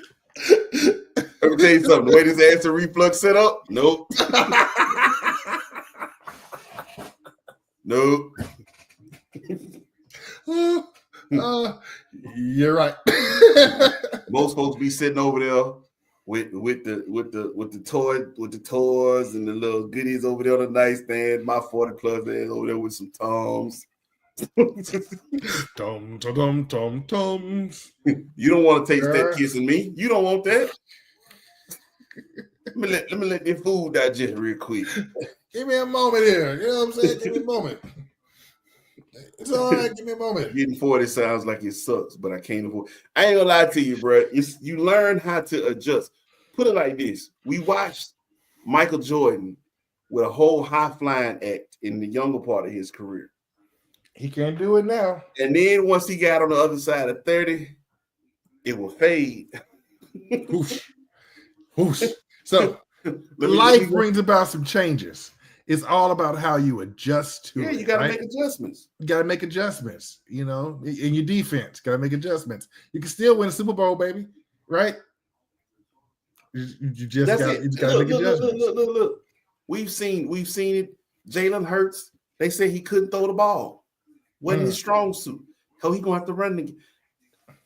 me tell you something. The way this acid reflux set up, nope. Nope. You're right. Most folks be sitting over there with the toys and the little goodies over there on the nightstand. My 40 plus is over there with some Toms. Toms. You don't want to taste that kissing me. You don't want that. Let me let this food digest real quick. Give me a moment here. You know what I'm saying? Give me a moment. It's all right. Give me a moment. Getting 40 sounds like it sucks, but I can't afford. I ain't gonna lie to you, bro. You learn how to adjust. Put it like this: we watched Michael Jordan with a whole high flying act in the younger part of his career. He can't do it now. And then once he got on the other side of 30, it will fade. Whoosh. Whoosh. So life brings about some changes. It's all about how you adjust to it. Yeah, you got to make adjustments. You got to make adjustments, you know, in your defense. Got to make adjustments. You can still win a Super Bowl, baby, right? You just got to make adjustments. Look. We've seen it. Jalen Hurts, they say he couldn't throw the ball. Wasn't his strong suit. How he going to have to run the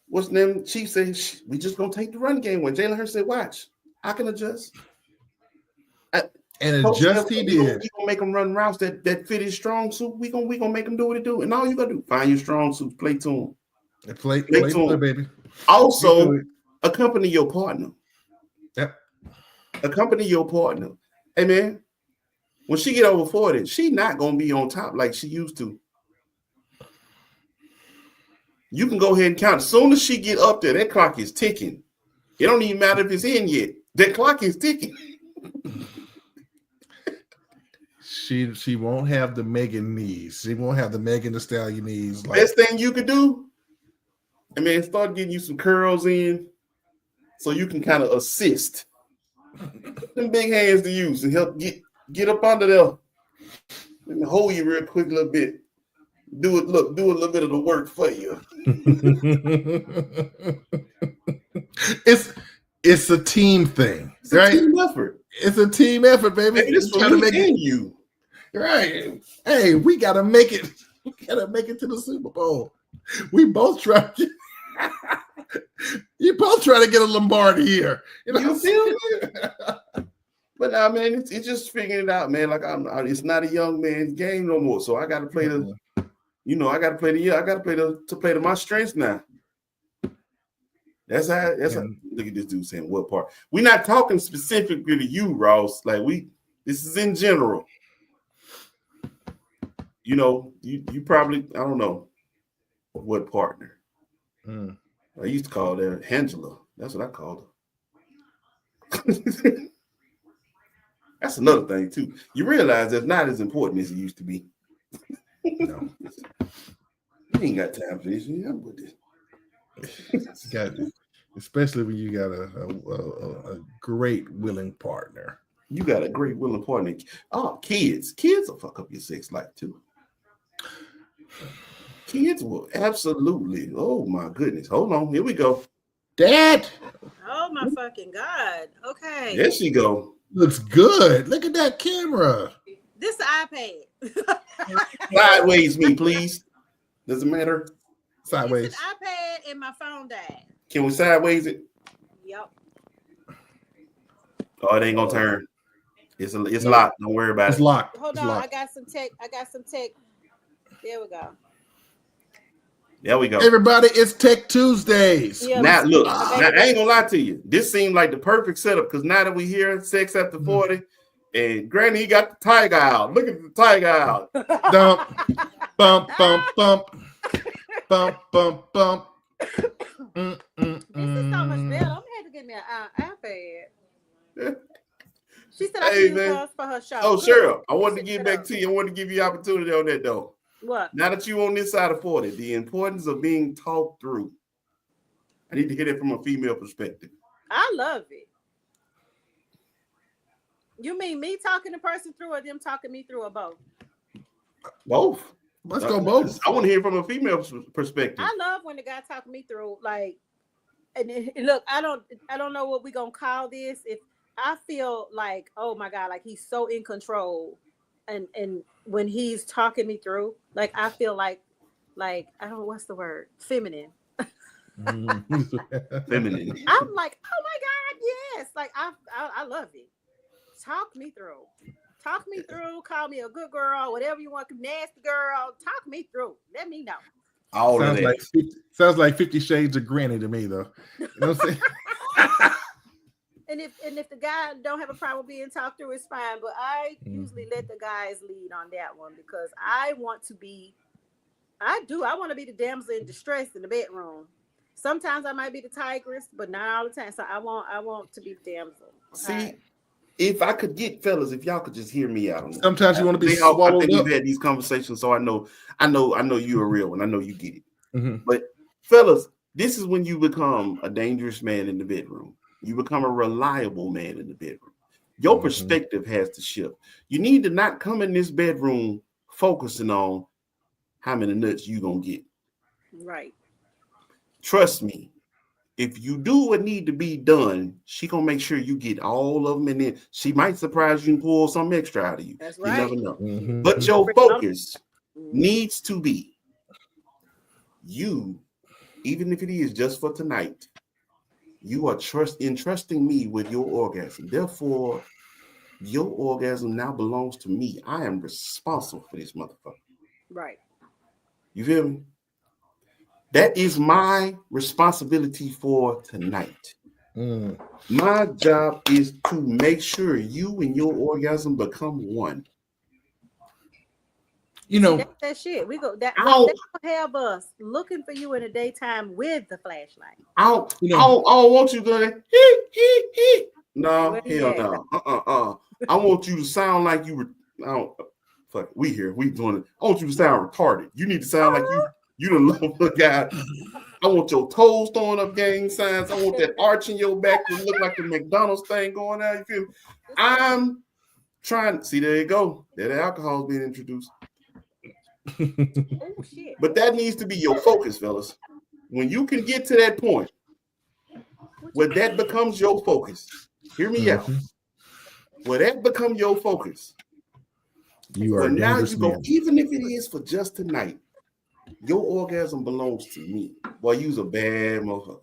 what's the name? Chief said, we just going to take the run game. When Jalen Hurts said, watch, I can adjust. And adjust he did. We gonna make him run routes that fit his strong suit. We gonna make him do what he do. And all you gotta do, find your strong suits, play to him. Play to him, baby. Also, accompany your partner. Yep. Accompany your partner. Hey man, when she get over 40, she not gonna be on top like she used to. You can go ahead and count. As soon as she get up there, that clock is ticking. It don't even matter if it's in yet. That clock is ticking. She won't have the Megan knees. She won't have the Megan Thee Stallion knees. Best thing you could do, I mean, start getting you some curls in so you can kind of assist. Them big hands to use and help get up under there. Let me hold you real quick a little bit. Do a little bit of the work for you. It's a team thing. It's right? a team effort. It's a team effort, baby. Hey, it's for me and you. Right. Hey, we gotta make it. We gotta make it to the Super Bowl. We both try. You both try to get a Lombardi here. You feel me? But now, man, it's just figuring it out, man. Like it's not a young man's game no more. So I got to play to play to my strengths now. That's how. Look at this dude saying what part. We're not talking specifically to you, Ross. Like this is in general. You know, you probably, I don't know what partner. I used to call her Angela. That's what I called her. That's another thing too. You realize that's not as important as it used to be. No, you ain't got time for this. Especially when you got a great willing partner. You got a great willing partner. Oh, kids will fuck up your sex life too. Kids will absolutely. Oh my goodness. Hold on. Here we go. Dad. Oh my fucking God. Okay. There she go. Looks good. Look at that camera. This iPad. Sideways me, please. Does it matter? Sideways. It's an iPad and my phone died. Can we sideways it? Yep. Oh, it ain't gonna turn. It's locked. Don't worry about it. It's locked. Hold on. I got some tech. There we go. There we go. Everybody, it's Tech Tuesdays. Yeah, now, look, I ain't gonna lie to you. This seemed like the perfect setup because now that we hear sex after 40, and Granny got the tiger out. Look at the tiger out. Dump, bump, bump, bump, bump, bump, bump. This is so much better. I'm gonna have to get me an iPad. She said I should use hers for her show. Oh, Cheryl, I wanted to get back to you. I wanted to give you opportunity on that though. What? Now that you're on this side of 40, the importance of being talked through. I need to hear that from a female perspective. I love it. You mean me talking the person through, or them talking me through, or both? Both. Let's go both. I want to hear from a female perspective. I love when the guy talking me through, like, and look, I don't know what we gonna call this. If I feel like, oh my God, like he's so in control, and when he's talking me through, like I feel like I don't know what's the word, feminine. Feminine. I'm like, oh my God, yes, like I love it. Talk me through. Talk me through. Call me a good girl, whatever you want. Nasty girl. Talk me through. Let me know. All sounds of that. Sounds like 50 Shades of Granny to me, though. You know what I'm saying? And if the guy don't have a problem being talked through, it's fine. But I usually let the guys lead on that one because I want to be. I want to be the damsel in distress in the bedroom. Sometimes I might be the tigress, but not all the time. So I want to be the damsel. Okay? See, if I could get fellas, if y'all could just hear me out. Sometimes you want to be I swallowed think up. we've had these conversations, so I know you're a real one. I know you get it. Mm-hmm. But fellas, this is when you become a dangerous man in the bedroom. You become a reliable man in the bedroom. Your perspective has to shift. You need to not come in this bedroom focusing on how many nuts you gonna get. Right. Trust me. If you do what need to be done, she gonna make sure you get all of them, and then she might surprise you and pull some extra out of you. That's You right. never know. Mm-hmm. But your focus needs to be you, even if it is just for tonight. You are entrusting me with your orgasm. Therefore, your orgasm now belongs to me. I am responsible for this motherfucker. Right. You feel me? That is my responsibility for tonight. My job is to make sure you and your orgasm become one. You know, that's that shit. We go that will have us looking for you in the daytime with the flashlight. I don't want you going. No, hell no. I want you to sound like you were. We here. We doing it. I want you to sound retarded. You need to sound like you done love the guy. I want your toes throwing up gang signs. I want that arch in your back to look like the McDonald's thing going out. You feel me? I'm trying. See, there you go. That alcohol's being introduced. Oh, shit. But that needs to be your focus, fellas. When you can get to that point where that becomes your focus, hear me out. Where that becomes your focus, you are now dangerous you go, man. even if it is for just tonight, your orgasm belongs to me. Boy, you's a bad motherfucker.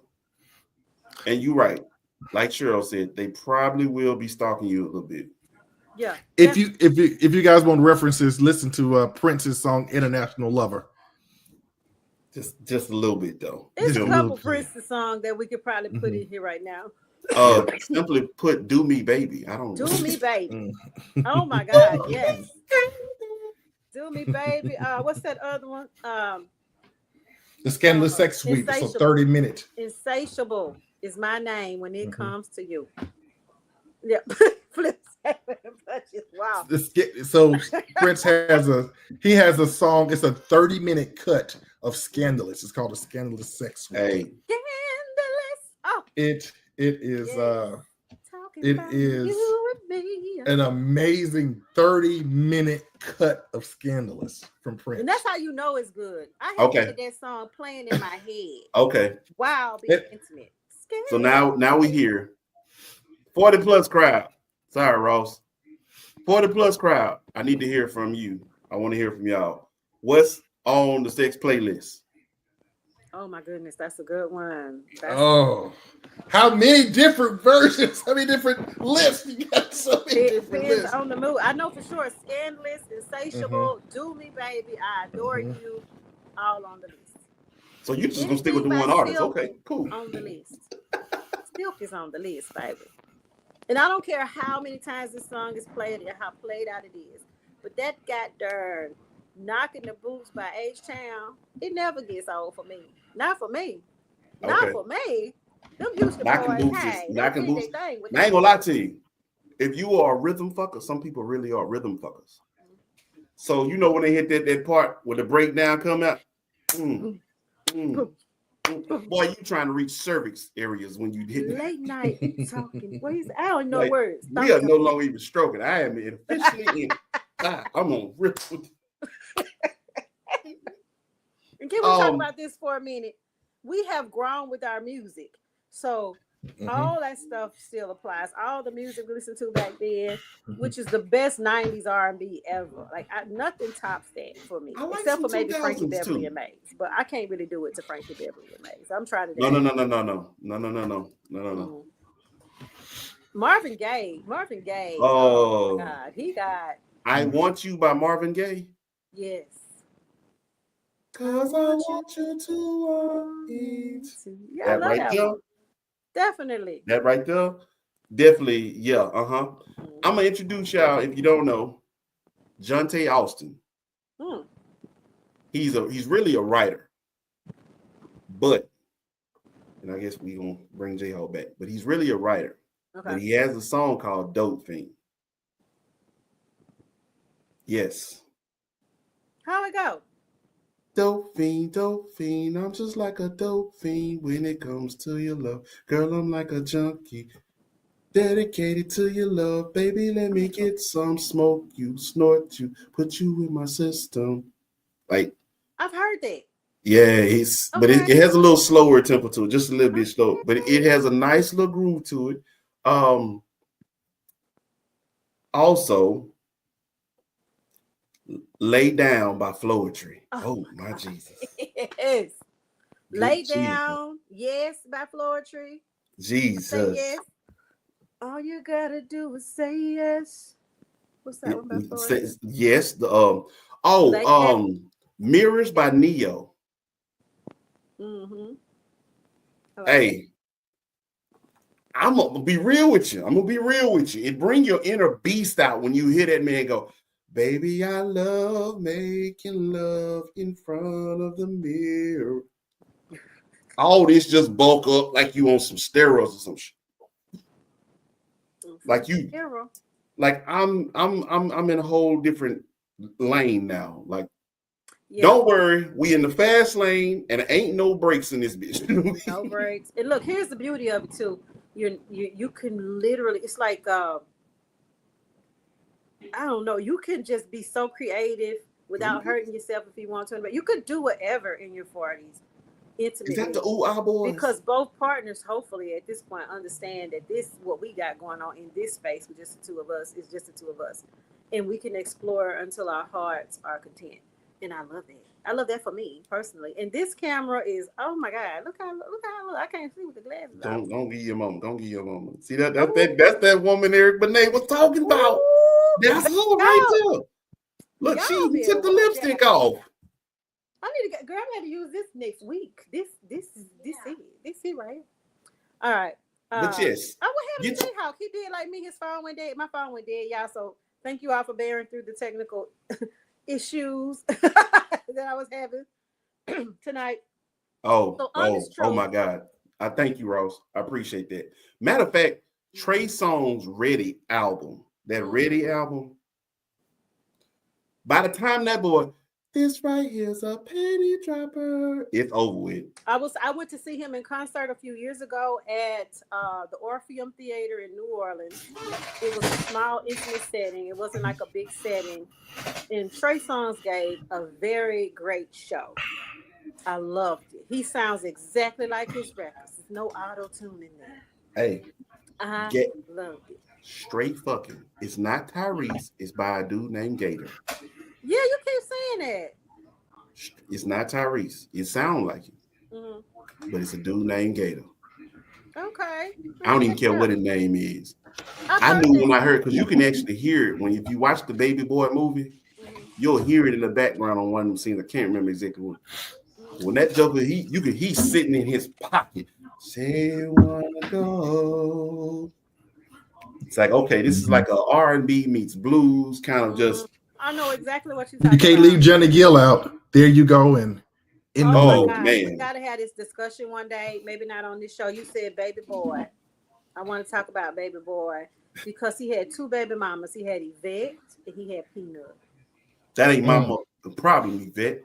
And you're right. Like Cheryl said, they probably will be stalking you a little bit. Yeah. If you guys want references, listen to Prince's song "International Lover." Just a little bit though. It's a couple Prince's songs that we could probably put in here right now. Simply put, "Do Me, Baby." I don't do me, baby. Oh my God, yes. Do me, baby. What's that other one? The Scandalous Sex Suite. It's a 30-minute. Insatiable is my name when it comes to you. Yeah. Wow. So Prince has a song. It's a 30-minute cut of Scandalous. It's called a Scandalous Sex Suite. Hey. Scandalous. Oh. It is an amazing 30-minute cut of Scandalous from Prince. And that's how you know it's good. I have that song playing in my head. Okay. Wow, being intimate. Scandalous. So now we hear 40 plus crowd. Sorry, Ross. 40 plus crowd. I need to hear from you. I want to hear from y'all. What's on the sex playlist? Oh my goodness, that's a good one. How many different versions? How many different lists? You got so many different lists. On the move. I know for sure. Scandalous, Insatiable, Do Me, Baby, I Adore You, all on the list. So you just gonna stick with the one artist? Okay, cool. On the list. Silk is on the list, baby. And I don't care how many times this song is played or how played out it is, but that goddamn Knocking the Boots by H-Town, it never gets old for me. Not for me. Not for me. Them Houston boys, knocking boots. I ain't gonna lie to you. If you are a rhythm fucker, some people really are rhythm fuckers. So you know when they hit that part where the breakdown come out, Boy, you trying to reach cervix areas when you did Late night talking. What is? I don't know like, words. we are no longer even stroking. I am officially in. I'm gonna rip with. And can we talk about this for a minute? We have grown with our music, so all that stuff still applies. All the music we listened to back then, which is the best '90s R&B ever. Like nothing tops that for me, I like except some for maybe Frankie 2000s Beverly too. and Maze. But I can't really do it to Frankie Beverly and Maze. I'm trying to. No. Marvin Gaye. Oh Oh, my God, he got I Want You by Marvin Gaye. yes. Cause I want you to want me. Yeah, I That love right that there. one. Definitely. That right there. Definitely, yeah. I'm gonna introduce y'all, if you don't know, Jonte Austin. He's really a writer, but and I guess we gonna bring J Ho back, but he's really a writer. Okay. But he has a song called Dope Fiend. Yes. How it go? Dope fiend, I'm just like a dope fiend when it comes to your love. Girl, I'm like a junkie, dedicated to your love. Baby, let me get some smoke you, snort you, put you in my system. Like, I've heard that. yeah, but it has a little slower tempo to it, just a little bit slow. But it has a nice little groove to it. Also, Lay Down by Floetry. Oh my Jesus. Yes. Lay Down, yes, by Floetry. Jesus. Say yes. All you gotta do is say yes. What's that one by Floetry? Yes. Mirrors by Neo. Hey, I'm gonna be real with you. It bring your inner beast out when you hear that man go, baby, I love making love in front of the mirror. All this just bulk up like you on some steroids or some shit. Like you, like I'm in a whole different lane now. Like, don't worry, we in the fast lane and ain't no brakes in this bitch. No brakes. And look, here's the beauty of it too. You can literally, it's like I don't know, you can just be so creative without hurting yourself if you want to. But you could do whatever in your 40s. Intimately. Is that the ooh ah boys? Because both partners, hopefully, at this point, understand that this what we got going on in this space with just the two of us is just the two of us, and we can explore until our hearts are content. And I love that. I love that for me personally. And this camera is, oh my God, look how I look. I can't see with the glasses. Don't give you a moment. Don't give you a moment. See that's that woman Eric Benet was talking about. That's her right there. Look, she took the lipstick off. I need to girl. I got to use this next week. This it right. All right. But yes. Oh, what happened to Jayhawk? He did like me. His phone went dead. My phone went dead, y'all. So thank you all for bearing through the technical issues that I was having tonight. Oh my God. I thank you, Ross. I appreciate that. Matter of fact, Trey Songz's Ready album, that Ready album, by the time that boy, this right here's a penny dropper, it's over with. I went to see him in concert a few years ago at the Orpheum Theater in New Orleans. It was a small, intimate setting. It wasn't like a big setting. And Trey Songz gave a very great show. I loved it. He sounds exactly like his records. There's no auto-tune in there. Hey, I loved it. Straight fucking. It's not Tyrese. It's by a dude named Gator. Yeah, you keep saying that. It's not Tyrese. It sounds like it, but it's a dude named Gator. Okay. I don't even care what his name is. I knew when I heard, because you can actually hear it if you watch the Baby Boy movie, you'll hear it in the background on one of them scenes. I can't remember exactly what. When that Joker, he's sitting in his pocket. Say you wanna go. It's like, okay, this is like a R&B meets blues, kind of just. I know exactly what you're talking about. You can't leave Johnny Gill out. There you go. And in the man, we gotta have this discussion one day. Maybe not on this show. You said Baby Boy. I want to talk about Baby Boy because he had two baby mamas. He had Yvette and he had Peanut. That ain't my mother. Probably Yvette.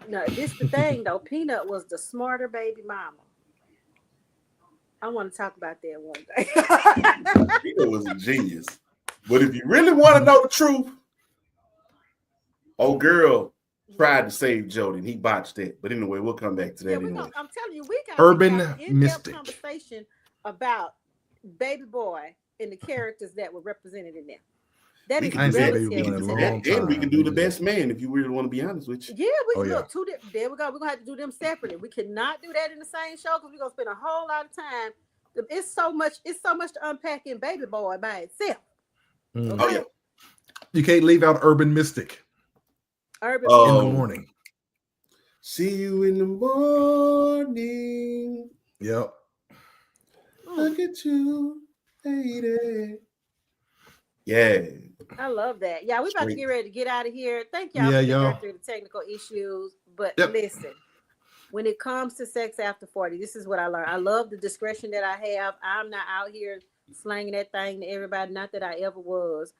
No, this the thing though. Peanut was the smarter baby mama. I want to talk about that one day. Peanut was a genius. But if you really want to know the truth, old girl tried to save Jody, and he botched it. But anyway, we'll come back to that anyway. I'm telling you, we got Urban an in-depth mystic. conversation about Baby Boy and the characters that were represented in there. That is I ain't seen relative Baby Boy in a to long that. time. And we can do the best man if you really want to be honest with you. Yeah, we Oh, yeah. look two different. There we go. We're gonna have to do them separately. We cannot do that in the same show because we're gonna spend a whole lot of time. It's so much to unpack in Baby Boy by itself. Mm. Oh yeah. You can't leave out Urban Mystic Urban in the morning. See you in the morning. Yep. Look at you, lady. Yeah. I love that. Yeah, we about to Straight. get ready to get out of here. Thank y'all Yeah, for y'all. going through the technical issues. But Yep. listen, when it comes to sex after 40, this is what I learned. I love the discretion that I have. I'm not out here slanging that thing to everybody. Not that I ever was.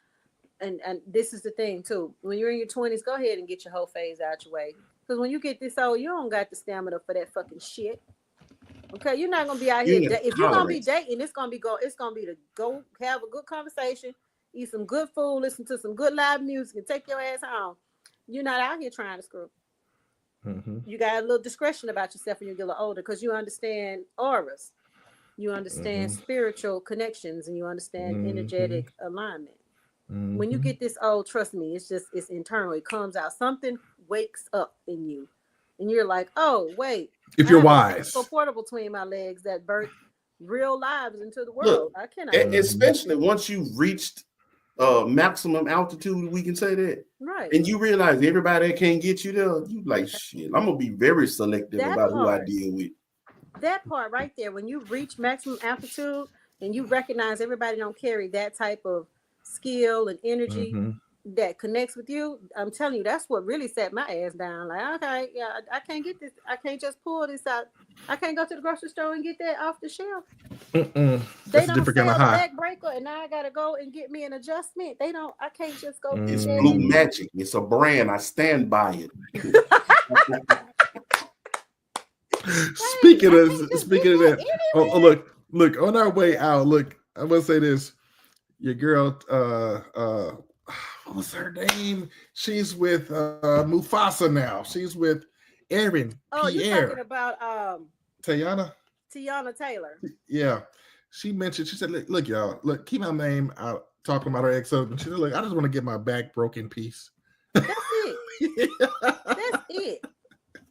And this is the thing too. When you're in your 20s, go ahead and get your whole phase out your way. Because when you get this old, you don't got the stamina for that fucking shit. Okay, you're not gonna be out here. If you're gonna be dating, it's gonna be to go have a good conversation, eat some good food, listen to some good live music, and take your ass home. You're not out here trying to screw. Mm-hmm. You got a little discretion about yourself when you get a little older because you understand auras, you understand spiritual connections, and you understand energetic alignment. When you get this old, trust me, it's internal. It comes out. Something wakes up in you, and you're like, oh wait. If you're wise. So portable between my legs that birth real lives into the world. Look, I cannot. especially once you've reached maximum altitude, we can say that. Right. And you realize everybody that can't get you there, you like shit. I'm gonna be very selective about who I deal with. That part right there, when you reach maximum altitude and you recognize everybody don't carry that type of skill and energy that connects with you, I'm telling you, that's what really set my ass down. Like, okay, yeah, I can't get this. I can't just pull this out. I can't go to the grocery store and get that off the shelf. That's They a don't different kind sell of the high. back breaker, and now I gotta go and get me an adjustment. They don't. I can't just go. It's Blue Magic. It's a brand. I stand by it. Speaking of that, look on our way out. Look, I'm gonna say this. Your girl, what was her name? She's with Mufasa now. She's with Aaron. Oh, Pierre. you're talking about Tiana Taylor. Yeah, she mentioned. She said, "Look, y'all. Look, keep my name out." Talking about her ex-husband. She said, "Look, I just want to get my back broke in peace." That's it. That's it.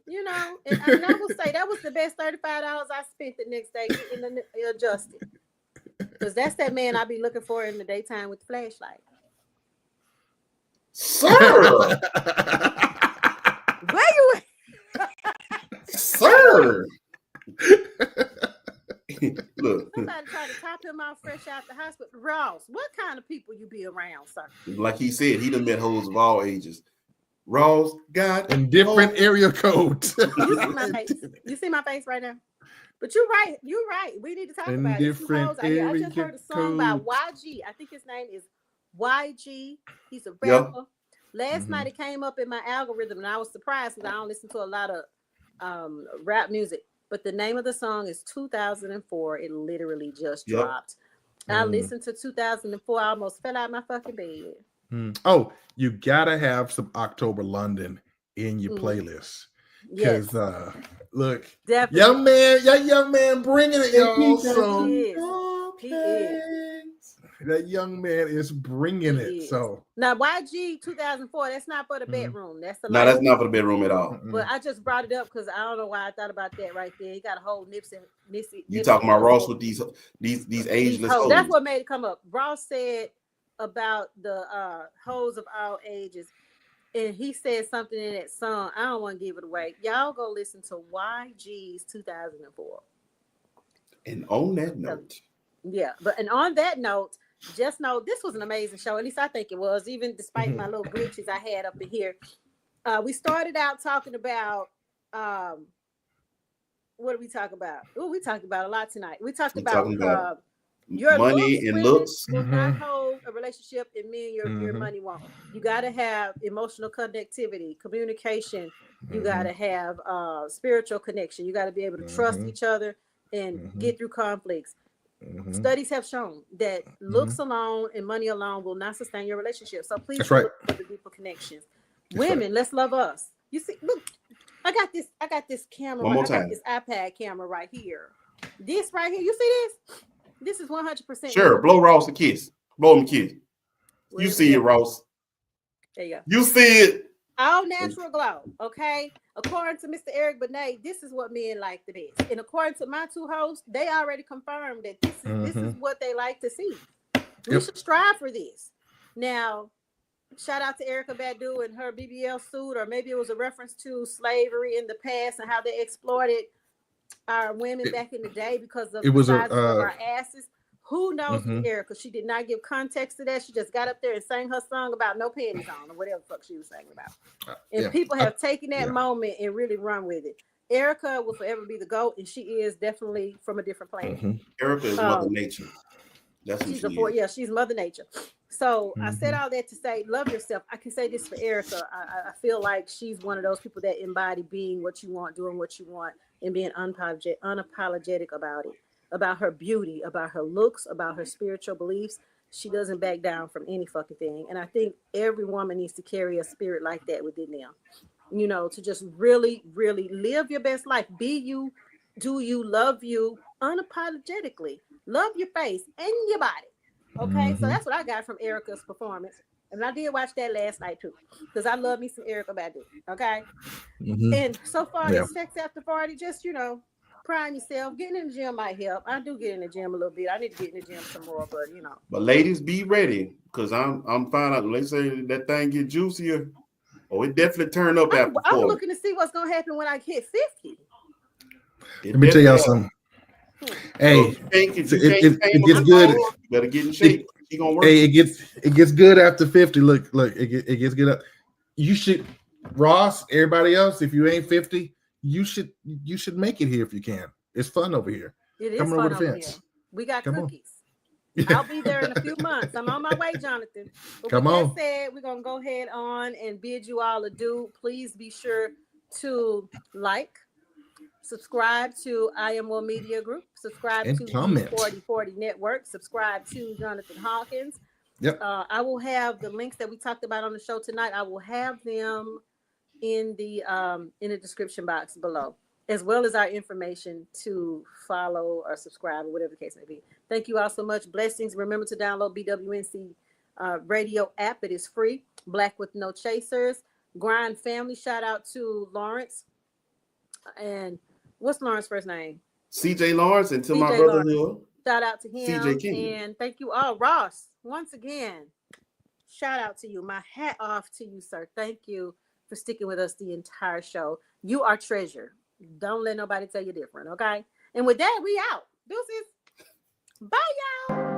You know, and I will say that was the best $35 I spent the next day getting adjusted. Because that's that man I be looking for in the daytime with the flashlight. Sir! Where you at? Sir! Look. Somebody tried to top him out fresh out the hospital. Ross, what kind of people you be around, sir? Like he said, he done met hoes of all ages. Ross got in different area codes. You see my face? You see my face right now? But you're right. You're right. We need to talk In about it. different I just heard a song by codes. YG. I think his name is YG. He's a rapper. Yep. Last night it came up in my algorithm, and I was surprised because I don't listen to a lot of rap music. But the name of the song is 2004. It literally just dropped. I listened to 2004. I almost fell out of my fucking bed. Oh, you gotta have some October London in your playlist. Because look, definitely. young man bringing it, y'all. So He is. that young man is bringing it. is. So Now YG 2004, that's not for the bedroom. That's the No, that's not for the bedroom at all. But I just brought it up because I don't know why I thought about that right there. He got a whole Nipsey. You talking about Ross with these ageless hoes. That's what made it come up. Ross said about the hoes of all ages, and he said something in that song. I don't want to give it away. Y'all go listen to YG's 2004. And on that note, and on that note, just know this was an amazing show. At least I think it was, even despite my little glitches I had up in here. We started out talking about what did we talk about? Oh, we talked about a lot tonight. We talked about Your money looks, and women, looks. will not hold a relationship, and men, your Mhm. money won't. You got to have emotional connectivity, communication. You got to have spiritual connection. You got to be able to trust each other and get through conflicts. Studies have shown that looks alone and money alone will not sustain your relationship. So please That's be right. looking for the deeper connections. That's Women, right. let's love us. You see, look, I got this camera. One more I got time. this iPad camera right here. This right here. You see this? This is 100% Sure, me. blow Ross a kiss. Blow him a kiss. You Where's see it, at? Ross. There you go. You see it. All natural glow, okay? According to Mr. Eric Benet, this is what men like the best. And according to my two hosts, they already confirmed that this is what they like to see. We should strive for this. Now, shout out to Erica Badu and her BBL suit, or maybe it was a reference to slavery in the past and how they exploited our women back in the day because of It the was a sizes of our asses. Who knows Erica? She did not give context to that. She just got up there and sang her song about no panties on, or whatever the fuck she was singing about. And people have taken that moment and really run with it. Erica will forever be the GOAT, and she is definitely from a different planet. Erica is Mother Nature. That's who She's she is. she's Mother Nature. So I said all that to say, love yourself. I can say this for Erica. I feel like she's one of those people that embody being what you want, doing what you want, and being unapologetic about it, about her beauty, about her looks, about her spiritual beliefs. She doesn't back down from any fucking thing. And I think every woman needs to carry a spirit like that within them. You know, to just really, really live your best life. Be you, do you, love you unapologetically. Love your face and your body. Okay, so that's what I got from Erica's performance. And I did watch that last night too, because I love me some Erica Badu. Okay. And so far, it's sex after party, just, you know, prime yourself. Getting in the gym might help. I do get in the gym a little bit. I need to get in the gym some more, but you know. But ladies, be ready, because I'm finding out when they say that thing get juicier. Oh, it definitely turned up after 40. I'm looking to see what's gonna happen when I hit 50. Let me tell y'all something. Hey, it gets good. You better get in shape. She gonna work. Hey, it gets good after 50. Look, it gets good up. You should, Ross, everybody else, if you ain't 50, you should make it here if you can. It's fun over here. It is Come fun over the over fence. here. We got Come cookies. I'll be there in a few months. I'm on my way, Jonathan. But Come with on. that said, we're gonna go ahead on and bid you all adieu. Please be sure to like, subscribe to I Am One Media Group, subscribe And to comment. the 4040 Network, subscribe to Jonathan Hawkins. Yep. I will have the links that we talked about on the show tonight. I will have them in the description box below, as well as our information to follow or subscribe or whatever the case may be. Thank you all so much. Blessings. Remember to download BWNC radio app. It is free. Black with No Chasers. Grind Family. Shout out to Lawrence. And what's Lawrence's first name? CJ Lawrence, and to CJ my brother Lawrence. here. Shout out to him. CJ King. And thank you all. Ross, once again, shout out to you. My hat off to you, sir. Thank you for sticking with us the entire show. You are treasure. Don't let nobody tell you different, okay? And with that, we out. Deuces. Bye, y'all.